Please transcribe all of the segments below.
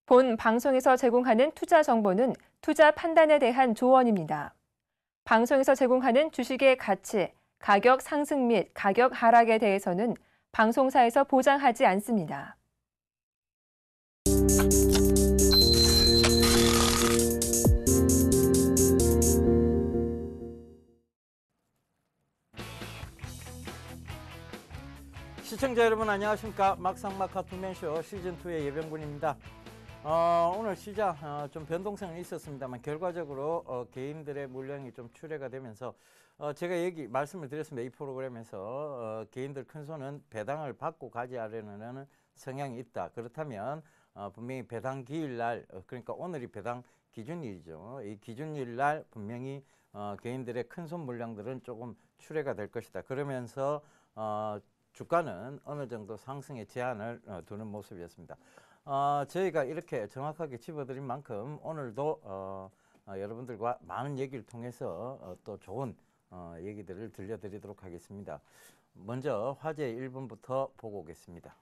본 방송에서 제공하는 투자 정보는 투자 판단에 대한 조언입니다. 방송에서 제공하는 주식의 가치, 가격 상승 및 가격 하락에 대해서는 방송사에서 보장하지 않습니다. 시청자 여러분 안녕하십니까. 막상막하 투맨쇼 시즌2의 예병군입니다. 오늘 시장 좀 변동성이 있었습니다만 결과적으로 개인들의 물량이 좀 출회가 되면서 제가 말씀을 드렸습니다. 이 프로그램에서 개인들 큰손은 배당을 받고 가져가려는 성향이 있다. 그렇다면 분명히 배당 기일날 그러니까 오늘이 배당 기준일이죠. 이 기준일날 분명히 개인들의 큰손 물량들은 조금 출회가 될 것이다. 그러면서 주가는 어느 정도 상승의 제한을 두는 모습이었습니다. 저희가 이렇게 정확하게 짚어드린 만큼 오늘도 여러분들과 많은 얘기를 통해서 또 좋은 얘기들을 들려드리도록 하겠습니다. 먼저 화제 1분부터 보고 오겠습니다.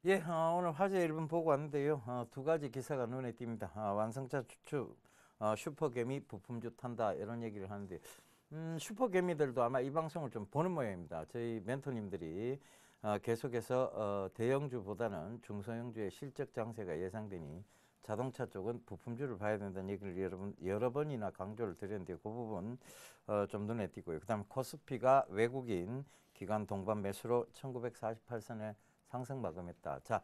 예, 오늘 화제 1분 보고 왔는데요. 두 가지 기사가 눈에 띕니다. 완성차 추측, 슈퍼개미 부품주 탄다 이런 얘기를 하는데 슈퍼개미들도 아마 이 방송을 좀 보는 모양입니다. 저희 멘토님들이 계속해서 대형주보다는 중소형주의 실적 장세가 예상되니 자동차 쪽은 부품주를 봐야 된다는 얘기를 여러 번이나 강조를 드렸는데 그 부분 좀 눈에 띄고요. 그 다음에 코스피가 외국인 기관 동반 매수로 1948선에 상승 마감했다. 자,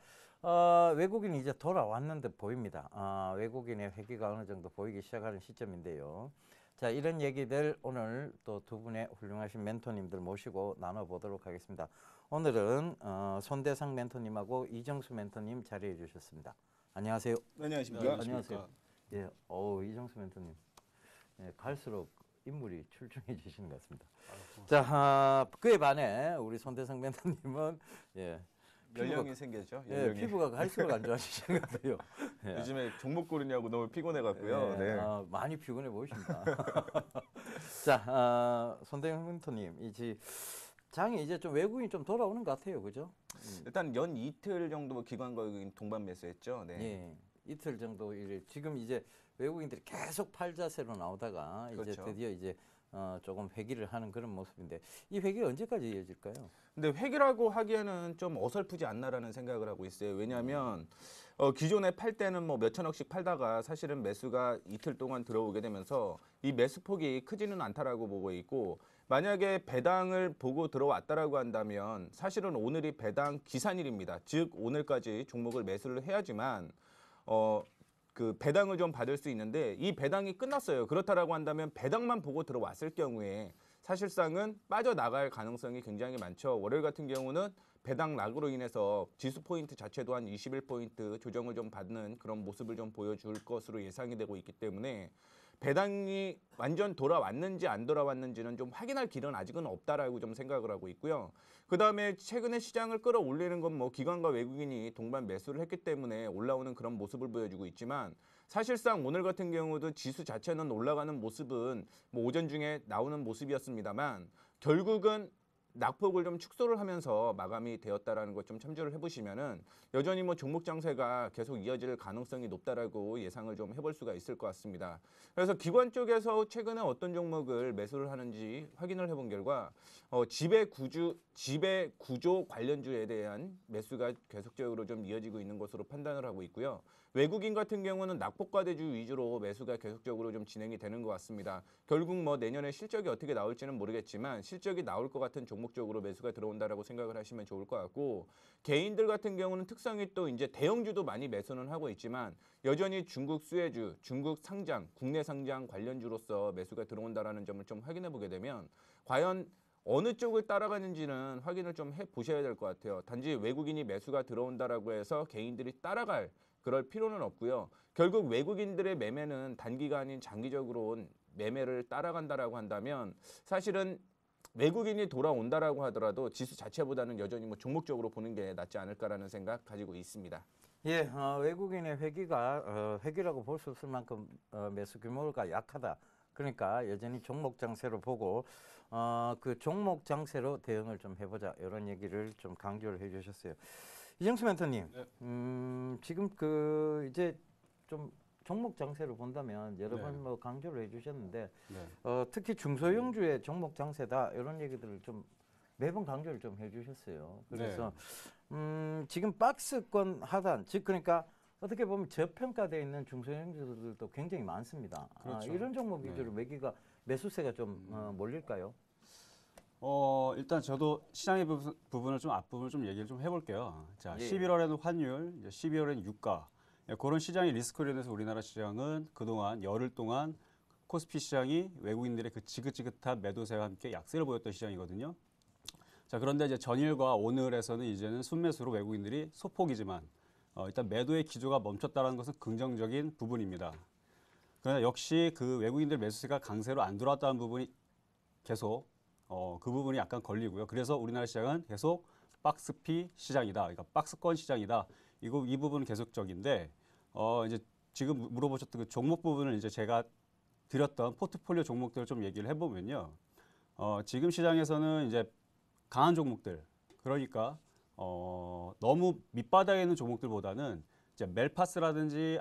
외국인이 이제 돌아왔는 듯 보입니다. 외국인의 회귀가 어느 정도 보이기 시작하는 시점인데요. 자, 이런 얘기들 오늘 또 두 분의 훌륭하신 멘토님들 모시고 나눠보도록 하겠습니다. 오늘은 손대상 멘토님하고 이정수 멘토님 자리해 주셨습니다. 안녕하세요. 네, 안녕하십니까. 안녕하세요. 예, 이정수 멘토님. 예, 갈수록 인물이 출중해지시는 것 같습니다. 자, 그에 반해 우리 손대상 멘토님은 예. 연령이 생겼죠. 예, 피부가 갈수록 안 좋아지시는 것 같아요. 예. 요즘에 종목 고르냐고 너무 피곤해갖고요. 예, 네. 많이 피곤해 보이십니다. 자, 손대상 멘토님, 장이 이제 좀 외국인이 좀 돌아오는 것 같아요, 그죠? 일단 연 이틀 정도 기관과 동반 매수했죠. 네. 예, 이틀 정도 지금 이제 외국인들이 계속 팔자세로 나오다가 그렇죠. 이제 드디어 이제 조금 회귀를 하는 그런 모습인데 이 회귀가 언제까지 이어질까요? 근데 회귀라고 하기에는 좀 어설프지 않나라는 생각을 하고 있어요. 왜냐하면 기존에 팔 때는 뭐 몇천억씩 팔다가 사실은 매수가 이틀 동안 들어오게 되면서 이 매수폭이 크지는 않다라고 보고 있고, 만약에 배당을 보고 들어왔다라고 한다면 사실은 오늘이 배당 기산일입니다. 즉 오늘까지 종목을 매수를 해야지만 그 배당을 좀 받을 수 있는데 이 배당이 끝났어요. 그렇다라고 한다면 배당만 보고 들어왔을 경우에 사실상은 빠져나갈 가능성이 굉장히 많죠. 월요일 같은 경우는 배당 락으로 인해서 지수 포인트 자체도 한 21포인트 조정을 좀 받는 그런 모습을 좀 보여줄 것으로 예상이 되고 있기 때문에 배당이 완전 돌아왔는지 안 돌아왔는지는 좀 확인할 길은 아직은 없다라고 좀 생각을 하고 있고요. 그 다음에 최근에 시장을 끌어올리는 건 뭐 기관과 외국인이 동반 매수를 했기 때문에 올라오는 그런 모습을 보여주고 있지만, 사실상 오늘 같은 경우도 지수 자체는 올라가는 모습은 뭐 오전 중에 나오는 모습이었습니다만 결국은 낙폭을 좀 축소를 하면서 마감이 되었다라는 것 좀 참조를 해보시면은 여전히 뭐 종목 장세가 계속 이어질 가능성이 높다라고 예상을 좀 해볼 수가 있을 것 같습니다. 그래서 기관 쪽에서 최근에 어떤 종목을 매수를 하는지 확인을 해본 결과 지배 구조 관련주에 대한 매수가 계속적으로 좀 이어지고 있는 것으로 판단을 하고 있고요. 외국인 같은 경우는 낙폭과대주 위주로 매수가 계속적으로 좀 진행이 되는 것 같습니다. 결국 뭐 내년에 실적이 어떻게 나올지는 모르겠지만 실적이 나올 것 같은 종목 쪽으로 매수가 들어온다라고 생각을 하시면 좋을 것 같고, 개인들 같은 경우는 특성이 또 이제 대형주도 많이 매수는 하고 있지만 여전히 중국 수혜주, 중국 상장, 국내 상장 관련주로서 매수가 들어온다라는 점을 좀 확인해 보게 되면 과연 어느 쪽을 따라가는지는 확인을 좀 해보셔야 될 것 같아요. 단지 외국인이 매수가 들어온다라고 해서 개인들이 따라갈 그럴 필요는 없고요. 결국 외국인들의 매매는 단기간인 장기적으로 매매를 따라간다라고 한다면 사실은 외국인이 돌아온다라고 하더라도 지수 자체보다는 여전히 뭐 종목적으로 보는 게 낫지 않을까라는 생각 가지고 있습니다. 예, 외국인의 회기라고 볼 수 없을 만큼 매수 규모가 약하다. 그러니까 여전히 종목 장세로 보고 그 종목 장세로 대응을 좀 해보자, 이런 얘기를 좀 강조를 해주셨어요. 이정수 멘토님, 네. 지금 이제 좀 종목 장세로 본다면 여러 네. 번 뭐 강조를 해주셨는데 네. 특히 중소형주의 종목 장세다, 이런 얘기들을 좀 매번 강조를 좀 해주셨어요. 그래서 지금 박스권 하단, 즉 그러니까 어떻게 보면 저평가되어 있는 중소형주들도 굉장히 많습니다. 그렇죠. 이런 종목 네. 위주로 매수세가 좀 몰릴까요? 일단 저도 시장의 부분을 좀 앞부분을 좀 얘기를 좀 해볼게요. 자, 예. 11월에는 환율, 이제 12월에는 유가. 그런 시장의 리스크로 인해서 우리나라 시장은 그동안 열흘 동안 코스피 시장이 외국인들의 그 지긋지긋한 매도세와 함께 약세를 보였던 시장이거든요. 자, 그런데 이제 전일과 오늘에서는 이제는 순매수로 외국인들이 소폭이지만 일단 매도의 기조가 멈췄다는 것은 긍정적인 부분입니다. 그러나 역시 그 외국인들 매수세가 강세로 안 들어왔다는 부분이 계속 그 부분이 약간 걸리고요. 그래서 우리나라 시장은 계속 박스피 시장이다. 그러니까 박스권 시장이다. 이 부분은 계속적인데 이제 지금 물어보셨던 그 종목 부분을 이제 제가 드렸던 포트폴리오 종목들을 좀 얘기를 해보면요. 지금 시장에서는 이제 강한 종목들, 그러니까 너무 밑바닥에 있는 종목들보다는 이제 멜파스라든지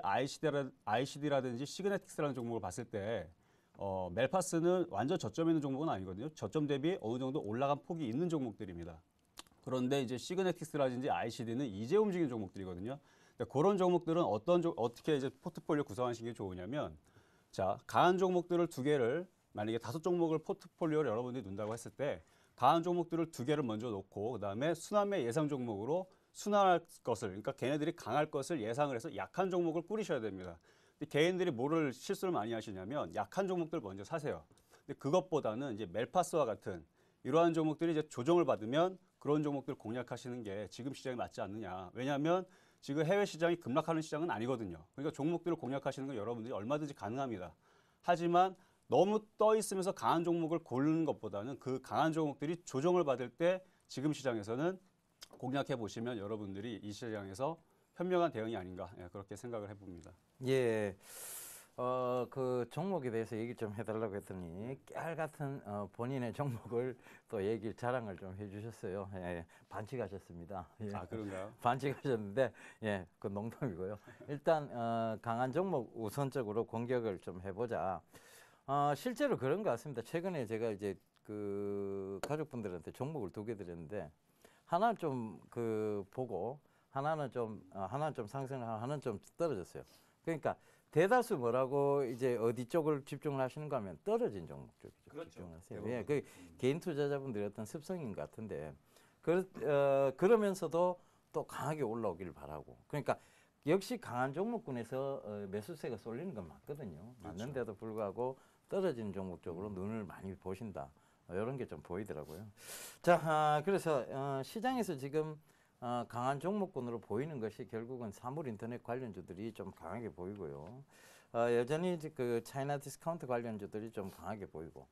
ICD라든지 시그네틱스라는 종목을 봤을 때 멜파스는 완전 저점에 있는 종목은 아니거든요. 저점 대비 어느 정도 올라간 폭이 있는 종목들입니다. 그런데 이제 시그네틱스라든지 ICD는 이제 움직이는 종목들이거든요. 그런 종목들은 어떻게 이제 포트폴리오 구성하시는 게 좋으냐면, 자, 강한 종목들을 두 개를, 만약에 5종목을 포트폴리오를 여러분들이 둔다고 했을 때 강한 종목들을 2개를 먼저 놓고 그다음에 순환매 예상 종목으로 순환할 것을, 그러니까 걔네들이 강할 것을 예상을 해서 약한 종목을 꾸리셔야 됩니다. 근데 개인들이 뭐를 실수를 많이 하시냐면 약한 종목들 먼저 사세요. 근데 그것보다는 이제 멜파스와 같은 이러한 종목들이 이제 조정을 받으면 그런 종목들 공략하시는 게 지금 시장에 맞지 않느냐. 왜냐하면 지금 해외 시장이 급락하는 시장은 아니거든요. 그러니까 종목들을 공략하시는 건 여러분들이 얼마든지 가능합니다. 하지만 너무 떠 있으면서 강한 종목을 고르는 것보다는 그 강한 종목들이 조정을 받을 때 지금 시장에서는 공략해 보시면 여러분들이 이 시장에서 현명한 대응이 아닌가, 그렇게 생각을 해봅니다. 예. 그 종목에 대해서 얘기 좀 해달라고 했더니 깨알 같은 본인의 종목을 또 자랑을 좀 해주셨어요. 예, 반칙하셨습니다. 예. 아, 그런가요? 반칙하셨는데, 예, 그 농담이고요. 일단 강한 종목 우선적으로 공격을 좀 해보자. 실제로 그런 것 같습니다. 최근에 제가 이제 그 가족분들한테 종목을 2개 드렸는데 하나는 좀 보고 하나는 좀 상승을 하나는 좀 떨어졌어요. 그러니까 대다수 뭐라고 이제 어디 쪽을 집중을 하시는가 하면 떨어진 종목 쪽에 그렇죠. 집중을 하세요. 예, 그 개인 투자자분들의 어떤 습성인 것 같은데 그러면서도 또 강하게 올라오기를 바라고. 그러니까 역시 강한 종목군에서 매수세가 쏠리는 건 맞거든요. 맞는데도 불구하고 떨어지는 종목 쪽으로 눈을 많이 보신다. 이런 게 좀 보이더라고요. 자, 그래서 시장에서 지금 강한 종목군으로 보이는 것이 결국은 사물 인터넷 관련주들이 좀 강하게 보이고요. 여전히 그 차이나 디스카운트 관련주들이 좀 강하게 보이고,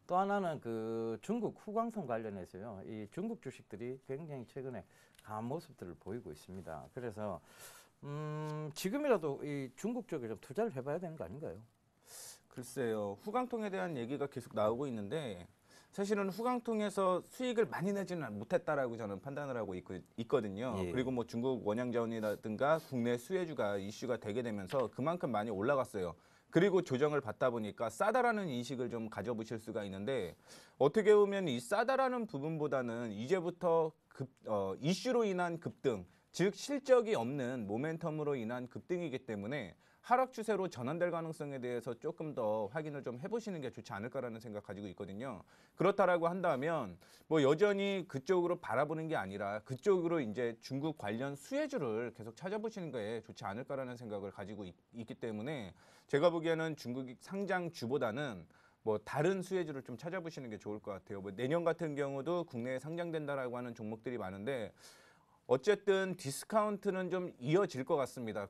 또 하나는 그 중국 후광성 관련해서요. 이 중국 주식들이 굉장히 최근에 강한 모습들을 보이고 있습니다. 그래서 지금이라도 이 중국 쪽에 좀 투자를 해봐야 되는 거 아닌가요? 글쎄요, 후광통에 대한 얘기가 계속 나오고 있는데 사실은 후광통에서 수익을 많이 내지는 못했다라고 저는 판단을 하고 있거든요. 예. 그리고 뭐 중국 원양자원이라든가 국내 수혜주가 이슈가 되게 되면서 그만큼 많이 올라갔어요. 그리고 조정을 받다 보니까 싸다라는 인식을 좀 가져보실 수가 있는데 어떻게 보면 이 싸다라는 부분보다는 이제부터 이슈로 인한 급등, 즉 실적이 없는 모멘텀으로 인한 급등이기 때문에 하락 추세로 전환될 가능성에 대해서 조금 더 확인을 좀 해보시는 게 좋지 않을까라는 생각 가지고 있거든요. 그렇다라고 한다면 뭐 여전히 그쪽으로 바라보는 게 아니라 그쪽으로 이제 중국 관련 수혜주를 계속 찾아보시는 게 좋지 않을까라는 생각을 가지고 있기 때문에 제가 보기에는 중국 상장주보다는 뭐 다른 수혜주를 좀 찾아보시는 게 좋을 것 같아요. 뭐 내년 같은 경우도 국내에 상장된다라고 하는 종목들이 많은데 어쨌든 디스카운트는 좀 이어질 것 같습니다.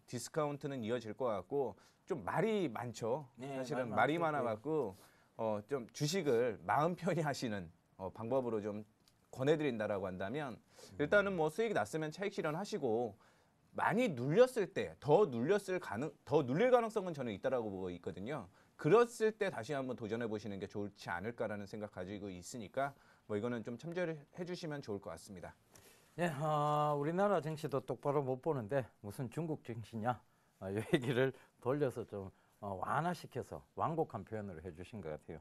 디스카운트는 이어질 것 같고 좀 말이 많죠. 네, 사실은 말 말이 많죠. 많아갖고 좀 주식을 마음 편히 하시는 방법으로 좀 권해드린다라고 한다면 일단은 뭐 수익이 났으면 차익 실현하시고 많이 눌렸을 때 더 눌릴 가능성은 저는 있다라고 보고 있거든요. 그랬을 때 다시 한번 도전해 보시는 게 좋지 않을까라는 생각 가지고 있으니까 뭐 이거는 좀 참조해 주시면 좋을 것 같습니다. 예, 우리나라 정치도 똑바로 못 보는데 무슨 중국 정치냐 이 얘기를 돌려서 좀 완화시켜서 완곡한 표현을 해주신 것 같아요.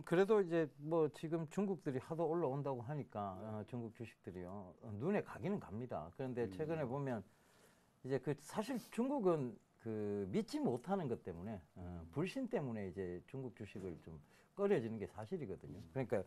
그래도 이제 뭐 지금 중국들이 하도 올라온다고 하니까 중국 주식들이요 눈에 가기는 갑니다. 그런데 최근에 보면 이제 그 사실 중국은 그 믿지 못하는 것 때문에 불신 때문에 이제 중국 주식을 좀 꺼려지는 게 사실이거든요. 그러니까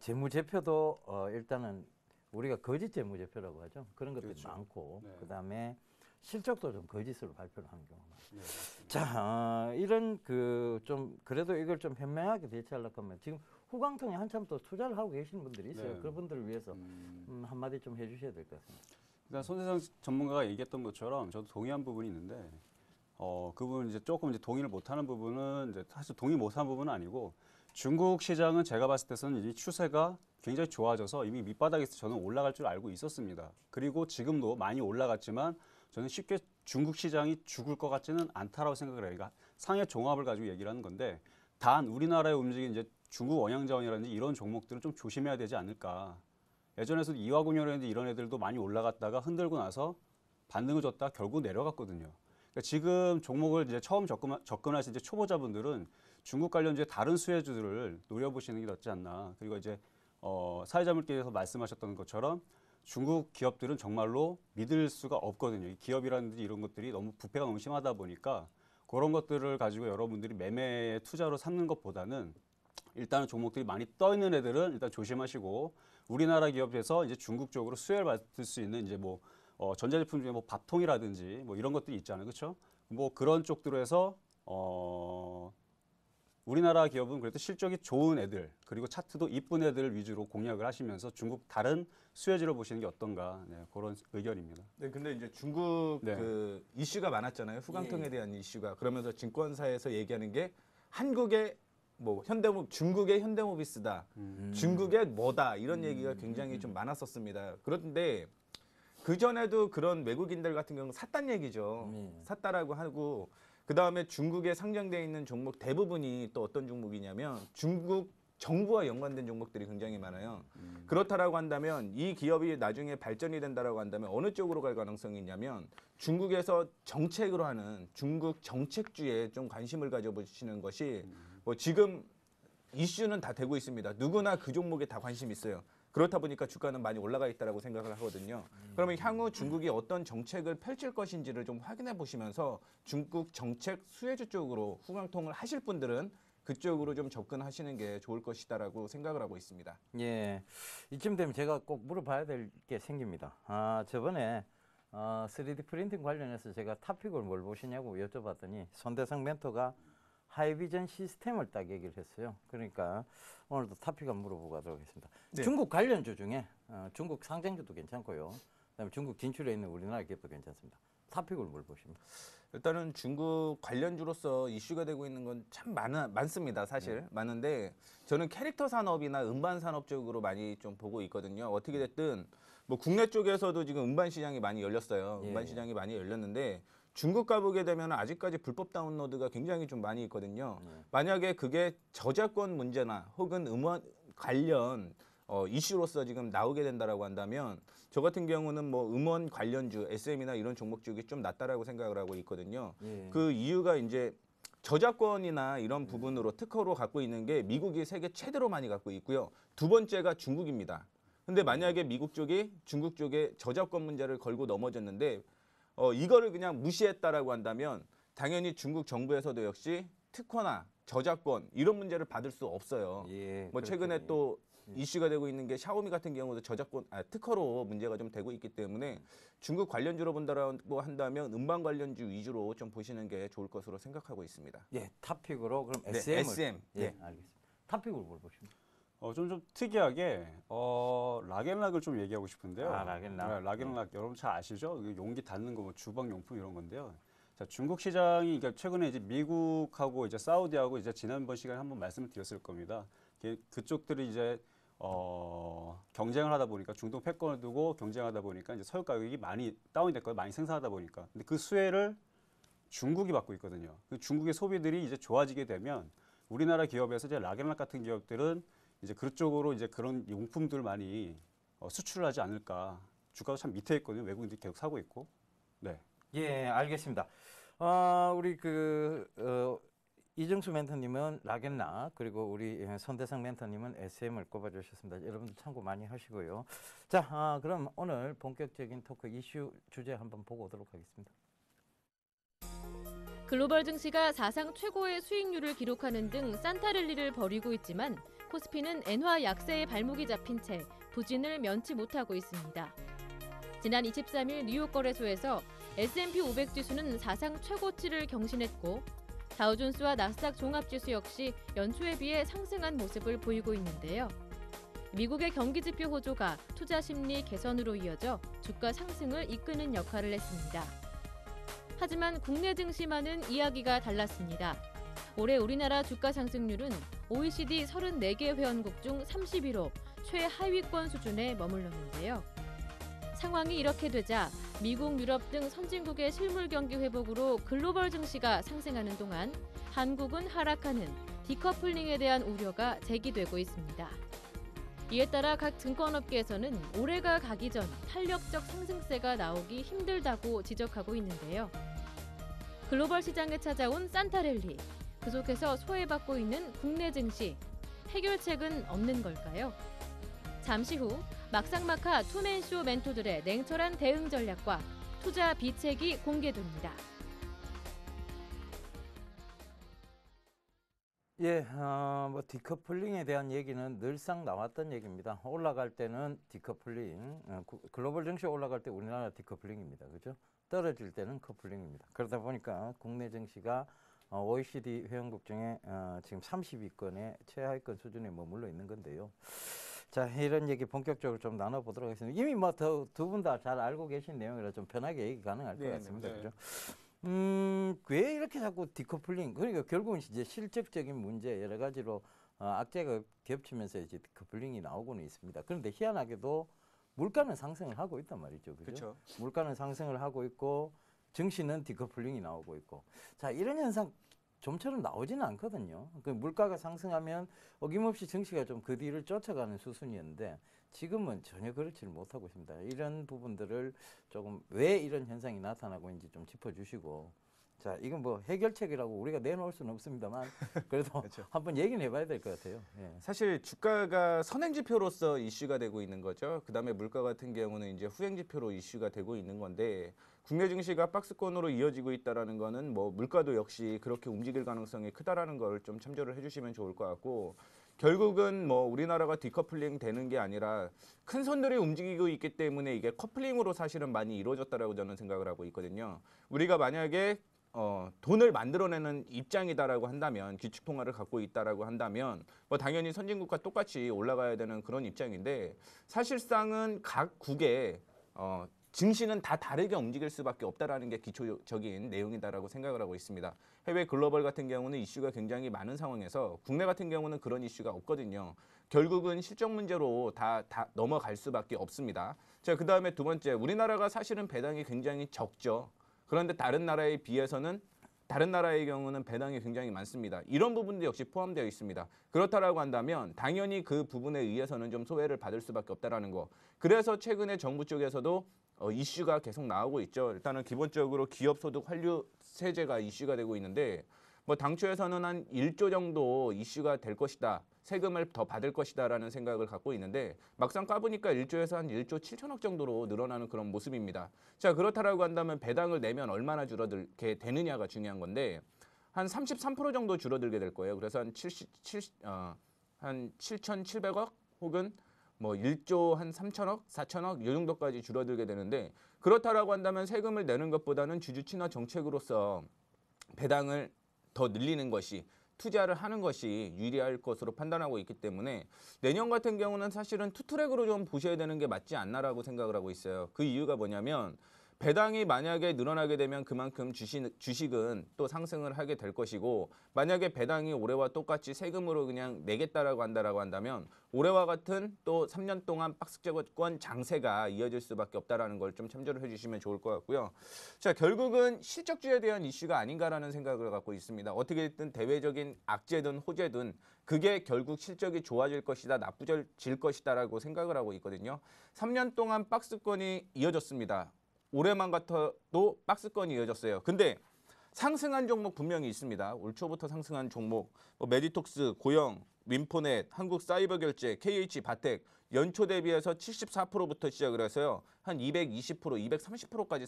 재무제표도 일단은 우리가 거짓 재무제표라고 하죠. 그런 것들이 그렇죠. 많고 네. 그다음에 실적도 좀 거짓으로 발표를 하는 경우가 많아요. 네. 자, 이런 그 좀 그래도 이걸 좀 현명하게 대처하려고 하면 지금 후광통에 한참 또 투자를 하고 계시는 분들이 있어요. 네. 그분들을 위해서 한마디 좀 해주셔야 될 것 같습니다. 일단 손세상 전문가가 얘기했던 것처럼 저도 동의한 부분이 있는데 그분 이제 조금 이제 동의를 못하는 부분은 이제 사실 동의 못하는 부분은 아니고 중국 시장은 제가 봤을 때는 이 추세가 굉장히 좋아져서 이미 밑바닥에서 저는 올라갈 줄 알고 있었습니다. 그리고 지금도 많이 올라갔지만 저는 쉽게 중국 시장이 죽을 것 같지는 않다라고 생각을 해요. 그러니까 상해 종합을 가지고 얘기를 하는 건데 단 우리나라에 움직인 이제 중국 원양자원이라든지 이런 종목들은 좀 조심해야 되지 않을까. 예전에도 이화군이라든지 이런 애들도 많이 올라갔다가 흔들고 나서 반등을 줬다 결국 내려갔거든요. 그러니까 지금 종목을 이제 처음 접근하신 이제 초보자분들은 중국 관련주의 다른 수혜주들을 노려보시는 게 낫지 않나. 그리고 이제 사회자분께서 말씀하셨던 것처럼 중국 기업들은 정말로 믿을 수가 없거든요. 이 기업이라든지 이런 것들이 너무 부패가 너무 심하다 보니까 그런 것들을 가지고 여러분들이 매매 투자로 삼는 것보다는 일단은 종목들이 많이 떠 있는 애들은 일단 조심하시고 우리나라 기업에서 이제 중국 쪽으로 수혜를 받을 수 있는 이제 뭐 전자제품 중에 뭐 밥통이라든지 뭐 이런 것들이 있잖아요, 그렇죠? 뭐 그런 쪽들로 해서 우리나라 기업은 그래도 실적이 좋은 애들 그리고 차트도 이쁜 애들 위주로 공략을 하시면서 중국 다른 수혜지로 보시는 게 어떤가 그런 의견입니다. 네, 근데 이제 중국 네. 그 이슈가 많았잖아요. 후광통에 대한 이슈가. 그러면서 증권사에서 얘기하는 게 한국의 뭐 중국의 현대모비스다. 중국의 뭐다. 이런 얘기가 굉장히 좀 많았었습니다. 그런데 그 전에도 그런 외국인들 같은 경우는 샀단 얘기죠. 샀다라고 하고 그다음에 중국에 상장되어 있는 종목 대부분이 또 어떤 종목이냐면 중국 정부와 연관된 종목들이 굉장히 많아요. 그렇다라고 한다면 이 기업이 나중에 발전이 된다라고 한다면 어느 쪽으로 갈 가능성이 있냐면 중국에서 정책으로 하는 중국 정책주에 좀 관심을 가져보시는 것이 뭐 지금 이슈는 다 되고 있습니다. 누구나 그 종목에 다 관심이 있어요. 그렇다 보니까 주가는 많이 올라가 있다라고 생각을 하거든요. 그러면 향후 중국이 어떤 정책을 펼칠 것인지를 좀 확인해 보시면서 중국 정책 수혜주 쪽으로 후광통을 하실 분들은 그쪽으로 좀 접근하시는 게 좋을 것이다라고 생각을 하고 있습니다. 예, 이쯤 되면 제가 꼭 물어봐야 될 게 생깁니다. 저번에 3D 프린팅 관련해서 제가 탑픽을 뭘 보시냐고 여쭤봤더니 손대성 멘토가 하이비전 시스템을 딱 얘기를 했어요. 그러니까 오늘도 탑픽 한번 물어보고 가도록 하겠습니다. 네. 중국 관련주 중에 중국 상장주도 괜찮고요. 그다음에 중국 진출해 있는 우리나라 기업도 괜찮습니다. 탑픽을 뭘 보십니까? 일단은 중국 관련주로서 이슈가 되고 있는 건 참 많습니다. 사실 많은데 저는 캐릭터 산업이나 음반 산업 쪽으로 많이 좀 보고 있거든요. 어떻게 됐든 뭐 국내 쪽에서도 지금 음반 시장이 많이 열렸어요. 예. 음반 시장이 많이 열렸는데 중국가 보게 되면 아직까지 불법 다운로드가 굉장히 좀 많이 있거든요. 네. 만약에 그게 저작권 문제나 혹은 음원 관련 이슈로서 지금 나오게 된다라고 한다면 저 같은 경우는 뭐 음원 관련주 SM이나 이런 종목 쪽이 좀 낫다라고 생각을 하고 있거든요. 예. 그 이유가 이제 저작권이나 이런 부분으로 특허로 갖고 있는 게 미국이 세계 최대로 많이 갖고 있고요. 두 번째가 중국입니다. 근데 만약에 미국 쪽이 중국 쪽에 저작권 문제를 걸고 넘어졌는데 이거를 그냥 무시했다라고 한다면 당연히 중국 정부에서도 역시 특허나 저작권 이런 문제를 받을 수 없어요. 예, 뭐 그렇죠. 최근에 또 예. 이슈가 되고 있는 게 샤오미 같은 경우도 특허로 문제가 좀 되고 있기 때문에 중국 관련주로 본다고 한다면 음반 관련주 위주로 좀 보시는 게 좋을 것으로 생각하고 있습니다. 예, 탑픽으로 그럼 네, SM을 SM. 예, 네. 알겠습니다. 탑픽으로 뭘 보십니까? 좀 특이하게 락앤락을 좀 얘기하고 싶은데요. 아, 락앤락. 네, 락앤락 여러분 잘 아시죠? 이게 용기 닿는 거, 뭐 주방 용품 이런 건데요. 자, 중국 시장이 그러니까 최근에 이제 미국하고 이제 사우디하고 이제 지난번 시간에 한번 말씀을 드렸을 겁니다. 그쪽들이 이제 경쟁을 하다 보니까 중동 패권을 두고 경쟁하다 보니까 이제 서유 가격이 많이 다운이 됐거든요. 많이 생산하다 보니까. 근데 그 수혜를 중국이 받고 있거든요. 그 중국의 소비들이 이제 좋아지게 되면 우리나라 기업에서 이제 락앤락 같은 기업들은 이제 그쪽으로 이제 그런 용품들 많이 수출을 하지 않을까. 주가도 참 밑에 있거든요. 외국인들이 계속 사고 있고. 네. 예, 알겠습니다. 우리 이정수 멘토님은 락앤락 그리고 우리 손대상 멘토님은 SM을 꼽아주셨습니다. 여러분들 참고 많이 하시고요. 자, 그럼 오늘 본격적인 토크 이슈 주제 한번 보고 오도록 하겠습니다. 글로벌 증시가 사상 최고의 수익률을 기록하는 등 산타랠리를 벌이고 있지만 코스피는 엔화 약세의 발목이 잡힌 채 부진을 면치 못하고 있습니다. 지난 23일 뉴욕 거래소에서 S&P 500 지수는 사상 최고치를 경신했고 다우존스와 나스닥 종합지수 역시 연초에 비해 상승한 모습을 보이고 있는데요. 미국의 경기지표 호조가 투자 심리 개선으로 이어져 주가 상승을 이끄는 역할을 했습니다. 하지만 국내 증시만은 이야기가 달랐습니다. 올해 우리나라 주가 상승률은 OECD 34개 회원국 중 31호 최하위권 수준에 머물렀는데요. 상황이 이렇게 되자 미국, 유럽 등 선진국의 실물 경기 회복으로 글로벌 증시가 상승하는 동안 한국은 하락하는 디커플링에 대한 우려가 제기되고 있습니다. 이에 따라 각 증권업계에서는 올해가 가기 전 탄력적 상승세가 나오기 힘들다고 지적하고 있는데요. 글로벌 시장에 찾아온 산타랠리, 그 속에서 소외받고 있는 국내 증시, 해결책은 없는 걸까요? 잠시 후 막상막하 투맨쇼 멘토들의 냉철한 대응 전략과 투자 비책이 공개됩니다. 예, 뭐 디커플링에 대한 얘기는 늘상 나왔던 얘기입니다. 올라갈 때는 디커플링, 글로벌 증시 올라갈 때 우리나라 디커플링입니다. 그죠? 떨어질 때는 커플링입니다. 그러다 보니까 국내 증시가 OECD 회원국 중에 지금 30위권의 최하위권 수준에 머물러 있는 건데요. 자, 이런 얘기 본격적으로 좀 나눠보도록 하겠습니다. 이미 뭐 두 분 다 잘 알고 계신 내용이라 좀 편하게 얘기 가능할 것 같습니다. 네. 그죠? 왜 이렇게 자꾸 디커플링? 그러니까 결국은 이제 실적적인 문제 여러 가지로 악재가 겹치면서 이제 디커플링이 나오고는 있습니다. 그런데 희한하게도 물가는 상승을 하고 있단 말이죠. 그죠? 그렇죠. 물가는 상승을 하고 있고 증시는 디커플링이 나오고 있고. 자, 이런 현상 좀처럼 나오지는 않거든요. 그 물가가 상승하면 어김없이 증시가 좀 그 뒤를 쫓아가는 수순이었는데 지금은 전혀 그렇지를 못하고 있습니다. 이런 부분들을 조금 왜 이런 현상이 나타나고 있는지 좀 짚어주시고, 자, 이건 뭐 해결책이라고 우리가 내놓을 수는 없습니다만 그래도 그렇죠. 한번 얘기는 해봐야 될 것 같아요. 예. 사실 주가가 선행지표로서 이슈가 되고 있는 거죠. 그다음에 물가 같은 경우는 이제 후행지표로 이슈가 되고 있는 건데 국내 증시가 박스권으로 이어지고 있다라는 거는 뭐 물가도 역시 그렇게 움직일 가능성이 크다라는 걸 좀 참조를 해주시면 좋을 것 같고, 결국은 뭐 우리나라가 디커플링 되는 게 아니라 큰 손들이 움직이고 있기 때문에 이게 커플링으로 사실은 많이 이루어졌다라고 저는 생각을 하고 있거든요. 우리가 만약에 돈을 만들어내는 입장이다라고 한다면, 기축통화를 갖고 있다라고 한다면 뭐 당연히 선진국과 똑같이 올라가야 되는 그런 입장인데, 사실상은 각 국의 증시는 다 다르게 움직일 수밖에 없다라는 게 기초적인 내용이다라고 생각을 하고 있습니다. 해외 글로벌 같은 경우는 이슈가 굉장히 많은 상황에서 국내 같은 경우는 그런 이슈가 없거든요. 결국은 실적 문제로 다 넘어갈 수밖에 없습니다. 자, 그다음에 두 번째, 우리나라가 사실은 배당이 굉장히 적죠. 그런데 다른 나라에 비해서는 다른 나라의 경우는 배당이 굉장히 많습니다. 이런 부분도 역시 포함되어 있습니다. 그렇다라고 한다면 당연히 그 부분에 의해서는 좀 소외를 받을 수밖에 없다라는 거. 그래서 최근에 정부 쪽에서도 이슈가 계속 나오고 있죠. 일단은 기본적으로 기업소득 환류 세제가 이슈가 되고 있는데 뭐 당초에서는 한 1조 정도 이슈가 될 것이다. 세금을 더 받을 것이다라는 생각을 갖고 있는데 막상 까보니까 1조에서 한 1조 7천억 정도로 늘어나는 그런 모습입니다. 자, 그렇다라고 한다면 배당을 내면 얼마나 줄어들게 되느냐가 중요한 건데 한 33% 정도 줄어들게 될 거예요. 그래서 한 7,700억 혹은 뭐 1조 한 3천억, 4천억 이 정도까지 줄어들게 되는데 그렇다라고 한다면 세금을 내는 것보다는 주주 친화 정책으로서 배당을 더 늘리는 것이 투자를 하는 것이 유리할 것으로 판단하고 있기 때문에 내년 같은 경우는 사실은 투트랙으로 좀 보셔야 되는 게 맞지 않나라고 생각을 하고 있어요. 그 이유가 뭐냐면 배당이 만약에 늘어나게 되면 그만큼 주식은 또 상승을 하게 될 것이고 만약에 배당이 올해와 똑같이 세금으로 그냥 내겠다라고 한다면 올해와 같은 또 3년 동안 박스권 장세가 이어질 수밖에 없다라는 걸 좀 참조를 해주시면 좋을 것 같고요. 자, 결국은 실적주에 대한 이슈가 아닌가라는 생각을 갖고 있습니다. 어떻게 됐든 대외적인 악재든 호재든 그게 결국 실적이 좋아질 것이다, 나쁘질 것이다라고 생각을 하고 있거든요. 3년 동안 박스권이 이어졌습니다. 올해만 같아도 박스권이 이어졌어요. 근데 상승한 종목 분명히 있습니다. 올 초부터 상승한 종목, 메디톡스, 고영, 윈포넷, 한국사이버결제, KH, 바텍 연초 대비해서 74%부터 시작을 해서요. 한 220%, 230%까지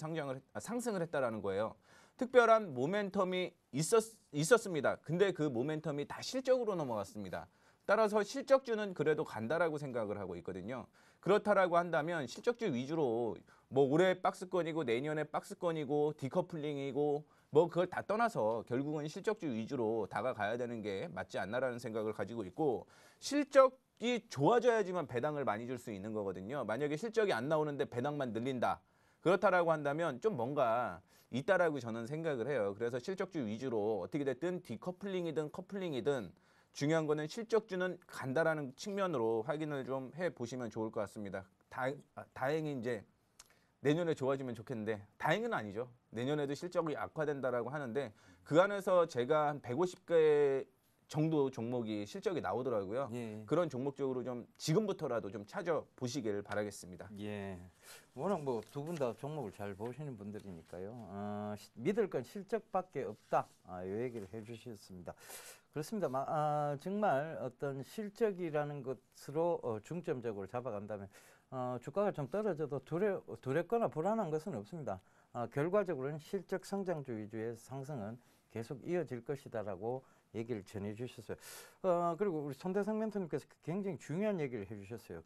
상승을 했다라는 거예요. 특별한 모멘텀이 있었습니다. 근데 그 모멘텀이 다 실적으로 넘어갔습니다. 따라서 실적주는 그래도 간다라고 생각을 하고 있거든요. 그렇다라고 한다면 실적주 위주로 뭐 올해 박스권이고 내년에 박스권이고 디커플링이고 뭐 그걸 다 떠나서 결국은 실적주 위주로 다가가야 되는 게 맞지 않나라는 생각을 가지고 있고 실적이 좋아져야지만 배당을 많이 줄 수 있는 거거든요. 만약에 실적이 안 나오는데 배당만 늘린다. 그렇다라고 한다면 좀 뭔가 있다라고 저는 생각을 해요. 그래서 실적주 위주로 어떻게 됐든 디커플링이든 커플링이든 중요한 거는 실적주는 간다라는 측면으로 확인을 좀 해보시면 좋을 것 같습니다. 다행히 이제 내년에 좋아지면 좋겠는데 다행은 아니죠. 내년에도 실적이 악화된다라고 하는데 그 안에서 제가 한 150개 정도 종목이 실적이 나오더라고요. 예. 그런 종목 쪽으로 좀 지금부터라도 좀 찾아보시길 바라겠습니다. 예. 워낙 뭐 두 분 다 종목을 잘 보시는 분들이니까요. 믿을 건 실적밖에 없다. 이 얘기를 해주셨습니다. 그렇습니다. 정말 어떤 실적이라는 것으로 중점적으로 잡아간다면 주가가 좀 떨어져도 두렵거나 불안한 것은 없습니다. 결과적으로는 실적 성장주 위주의 상승은 계속 이어질 것이다라고 얘기를 전해 주셨어요. 그리고 우리 손대상 멘토님께서 굉장히 중요한 얘기를 해 주셨어요.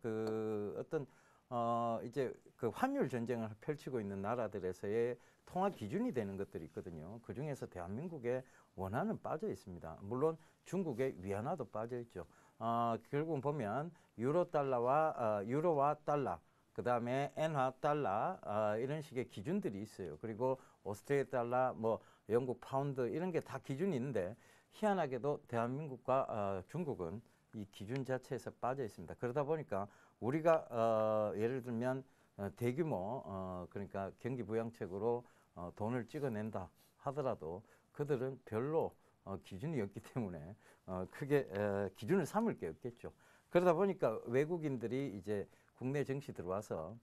이제 그 환율 전쟁을 펼치고 있는 나라들에서의 통화 기준이 되는 것들이 있거든요. 그 중에서 대한민국의 원화는 빠져 있습니다. 물론 중국의 위안화도 빠져 있죠. 결국 보면 유로와 달러, 그 다음에 엔화 달러 이런 식의 기준들이 있어요. 그리고 오스트레일리아 달러, 뭐 영국 파운드 이런 게 다 기준이 있는데 희한하게도 대한민국과 중국은 이 기준 자체에서 빠져 있습니다. 그러다 보니까 우리가 예를 들면 대규모 그러니까 경기 부양책으로 돈을 찍어낸다 하더라도 그들은 별로 기준이 없기 때문에 크게 기준을 삼을 게 없겠죠. 그러다 보니까 외국인들이 이제 국내 정시 들어와서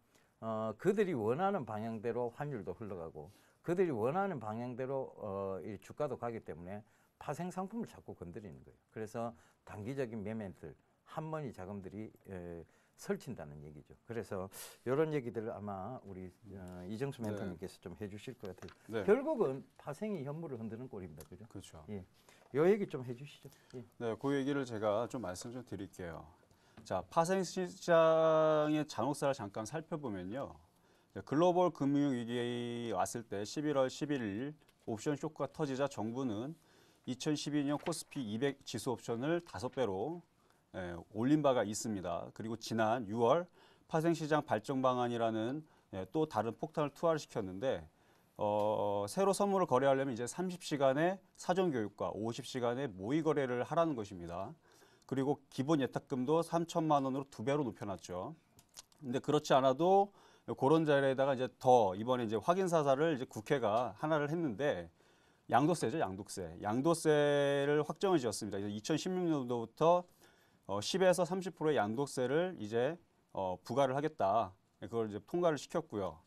그들이 원하는 방향대로 환율도 흘러가고 그들이 원하는 방향대로 이 주가도 가기 때문에 파생 상품을 자꾸 건드리는 거예요. 그래서 단기적인 매매들, 한머니 자금들이 설친다는 얘기죠. 그래서 이런 얘기들을 아마 우리 이정수 멘토님께서 좀 해주실 것 같아요. 네. 결국은 파생이 현물을 흔드는 꼴입니다. 그죠? 그렇죠. 예. 요 얘기 좀 해주시죠. 예. 네, 그 얘기를 제가 좀 말씀 좀 드릴게요. 자, 파생 시장의 잔혹사를 잠깐 살펴보면요. 글로벌 금융위기 왔을 때 11월 11일 옵션 쇼크가 터지자 정부는 2012년 코스피 200 지수 옵션을 5배로 올린 바가 있습니다. 그리고 지난 6월 파생시장 발전 방안이라는 또 다른 폭탄을 투하를 시켰는데 새로 선물을 거래하려면 이제 30시간의 사전 교육과 50시간의 모의 거래를 하라는 것입니다. 그리고 기본 예탁금도 3천만 원으로 2배로 높여놨죠. 근데 그렇지 않아도 그런 자리에다가 이제 더 이번에 이제 확인 사살을 이제 국회가 하나를 했는데 양도세죠, 양도세. 양도세를 확정을 지었습니다. 2016년도부터 10에서 30%의 양도세를 이제 부과를 하겠다. 그걸 이제 통과를 시켰고요.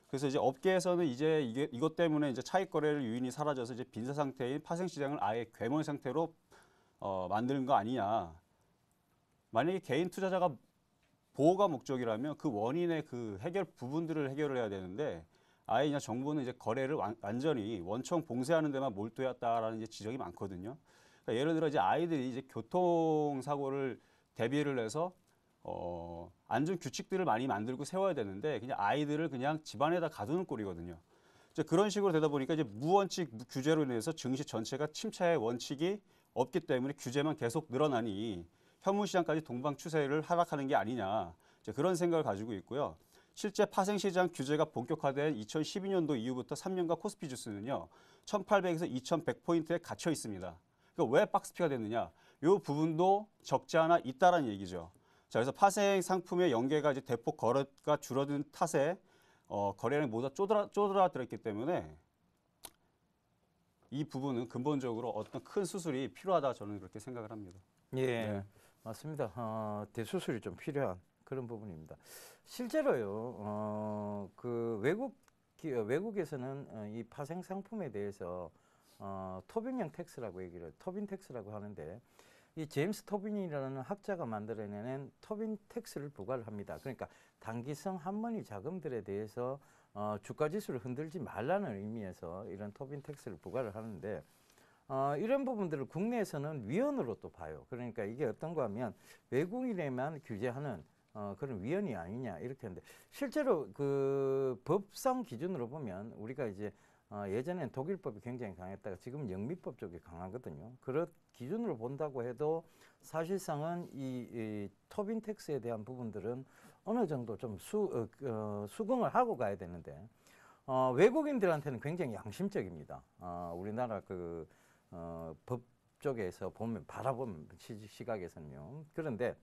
그래서 이제 업계에서는 이제 이것 때문에 이제 차익 거래를 유인이 사라져서 이제 빈사 상태인 파생 시장을 아예 괴물 상태로 만드는 거 아니냐. 만약에 개인 투자자가 보호가 목적이라면 그 원인의 그 해결 부분들을 해결을 해야 되는데 아예 그냥 정부는 이제 거래를 완전히 원청 봉쇄하는 데만 몰두했다라는 이제 지적이 많거든요. 그러니까 예를 들어 이제 아이들이 이제 교통 사고를 대비를 해서 안전 규칙들을 많이 만들고 세워야 되는데 그냥 아이들을 그냥 집안에다 가두는 꼴이거든요. 이제 그런 식으로 되다 보니까 이제 무원칙 규제로 인해서 증시 전체가 침체의 원칙이 없기 때문에 규제만 계속 늘어나니 현물 시장까지 동방 추세를 하락하는 게 아니냐. 이제 그런 생각을 가지고 있고요. 실제 파생 시장 규제가 본격화된 2012년도 이후부터 3년간 코스피 지수는요. 1800에서 2100포인트에 갇혀 있습니다. 그러니까 왜 박스피가 됐느냐? 이 부분도 적지 않아 있다라는 얘기죠. 자, 그래서 파생 상품의 연계가 이제 대폭 거래가 줄어든 탓에 거래량이 모두 쪼드라들었기 때문에 이 부분은 근본적으로 어떤 큰 수술이 필요하다 저는 그렇게 생각을 합니다. 예, 네. 맞습니다. 대수술이 좀 필요한 그런 부분입니다. 실제로요, 그 외국에서는 이 파생 상품에 대해서 토빈형 텍스라고 토빈 텍스라고 하는데 이 제임스 토빈이라는 학자가 만들어내는 토빈 텍스를 부과를 합니다. 그러니까 단기성 한머니 자금들에 대해서 주가 지수를 흔들지 말라는 의미에서 이런 토빈 텍스를 부과를 하는데 이런 부분들을 국내에서는 위헌으로 또 봐요. 그러니까 이게 어떤가 하면 외국인에만 규제하는 그런 위헌이 아니냐 이렇게 하는데 실제로 그 법상 기준으로 보면 우리가 이제 예전엔 독일법이 굉장히 강했다가 지금 영미법 쪽이 강하거든요. 그런 기준으로 본다고 해도 사실상은 이 토빈 텍스에 대한 부분들은 어느 정도 좀 수긍을 하고 가야 되는데 외국인들한테는 굉장히 양심적입니다. 우리나라 그 법 쪽에서 보면 바라보면 시각에서는요. 그런데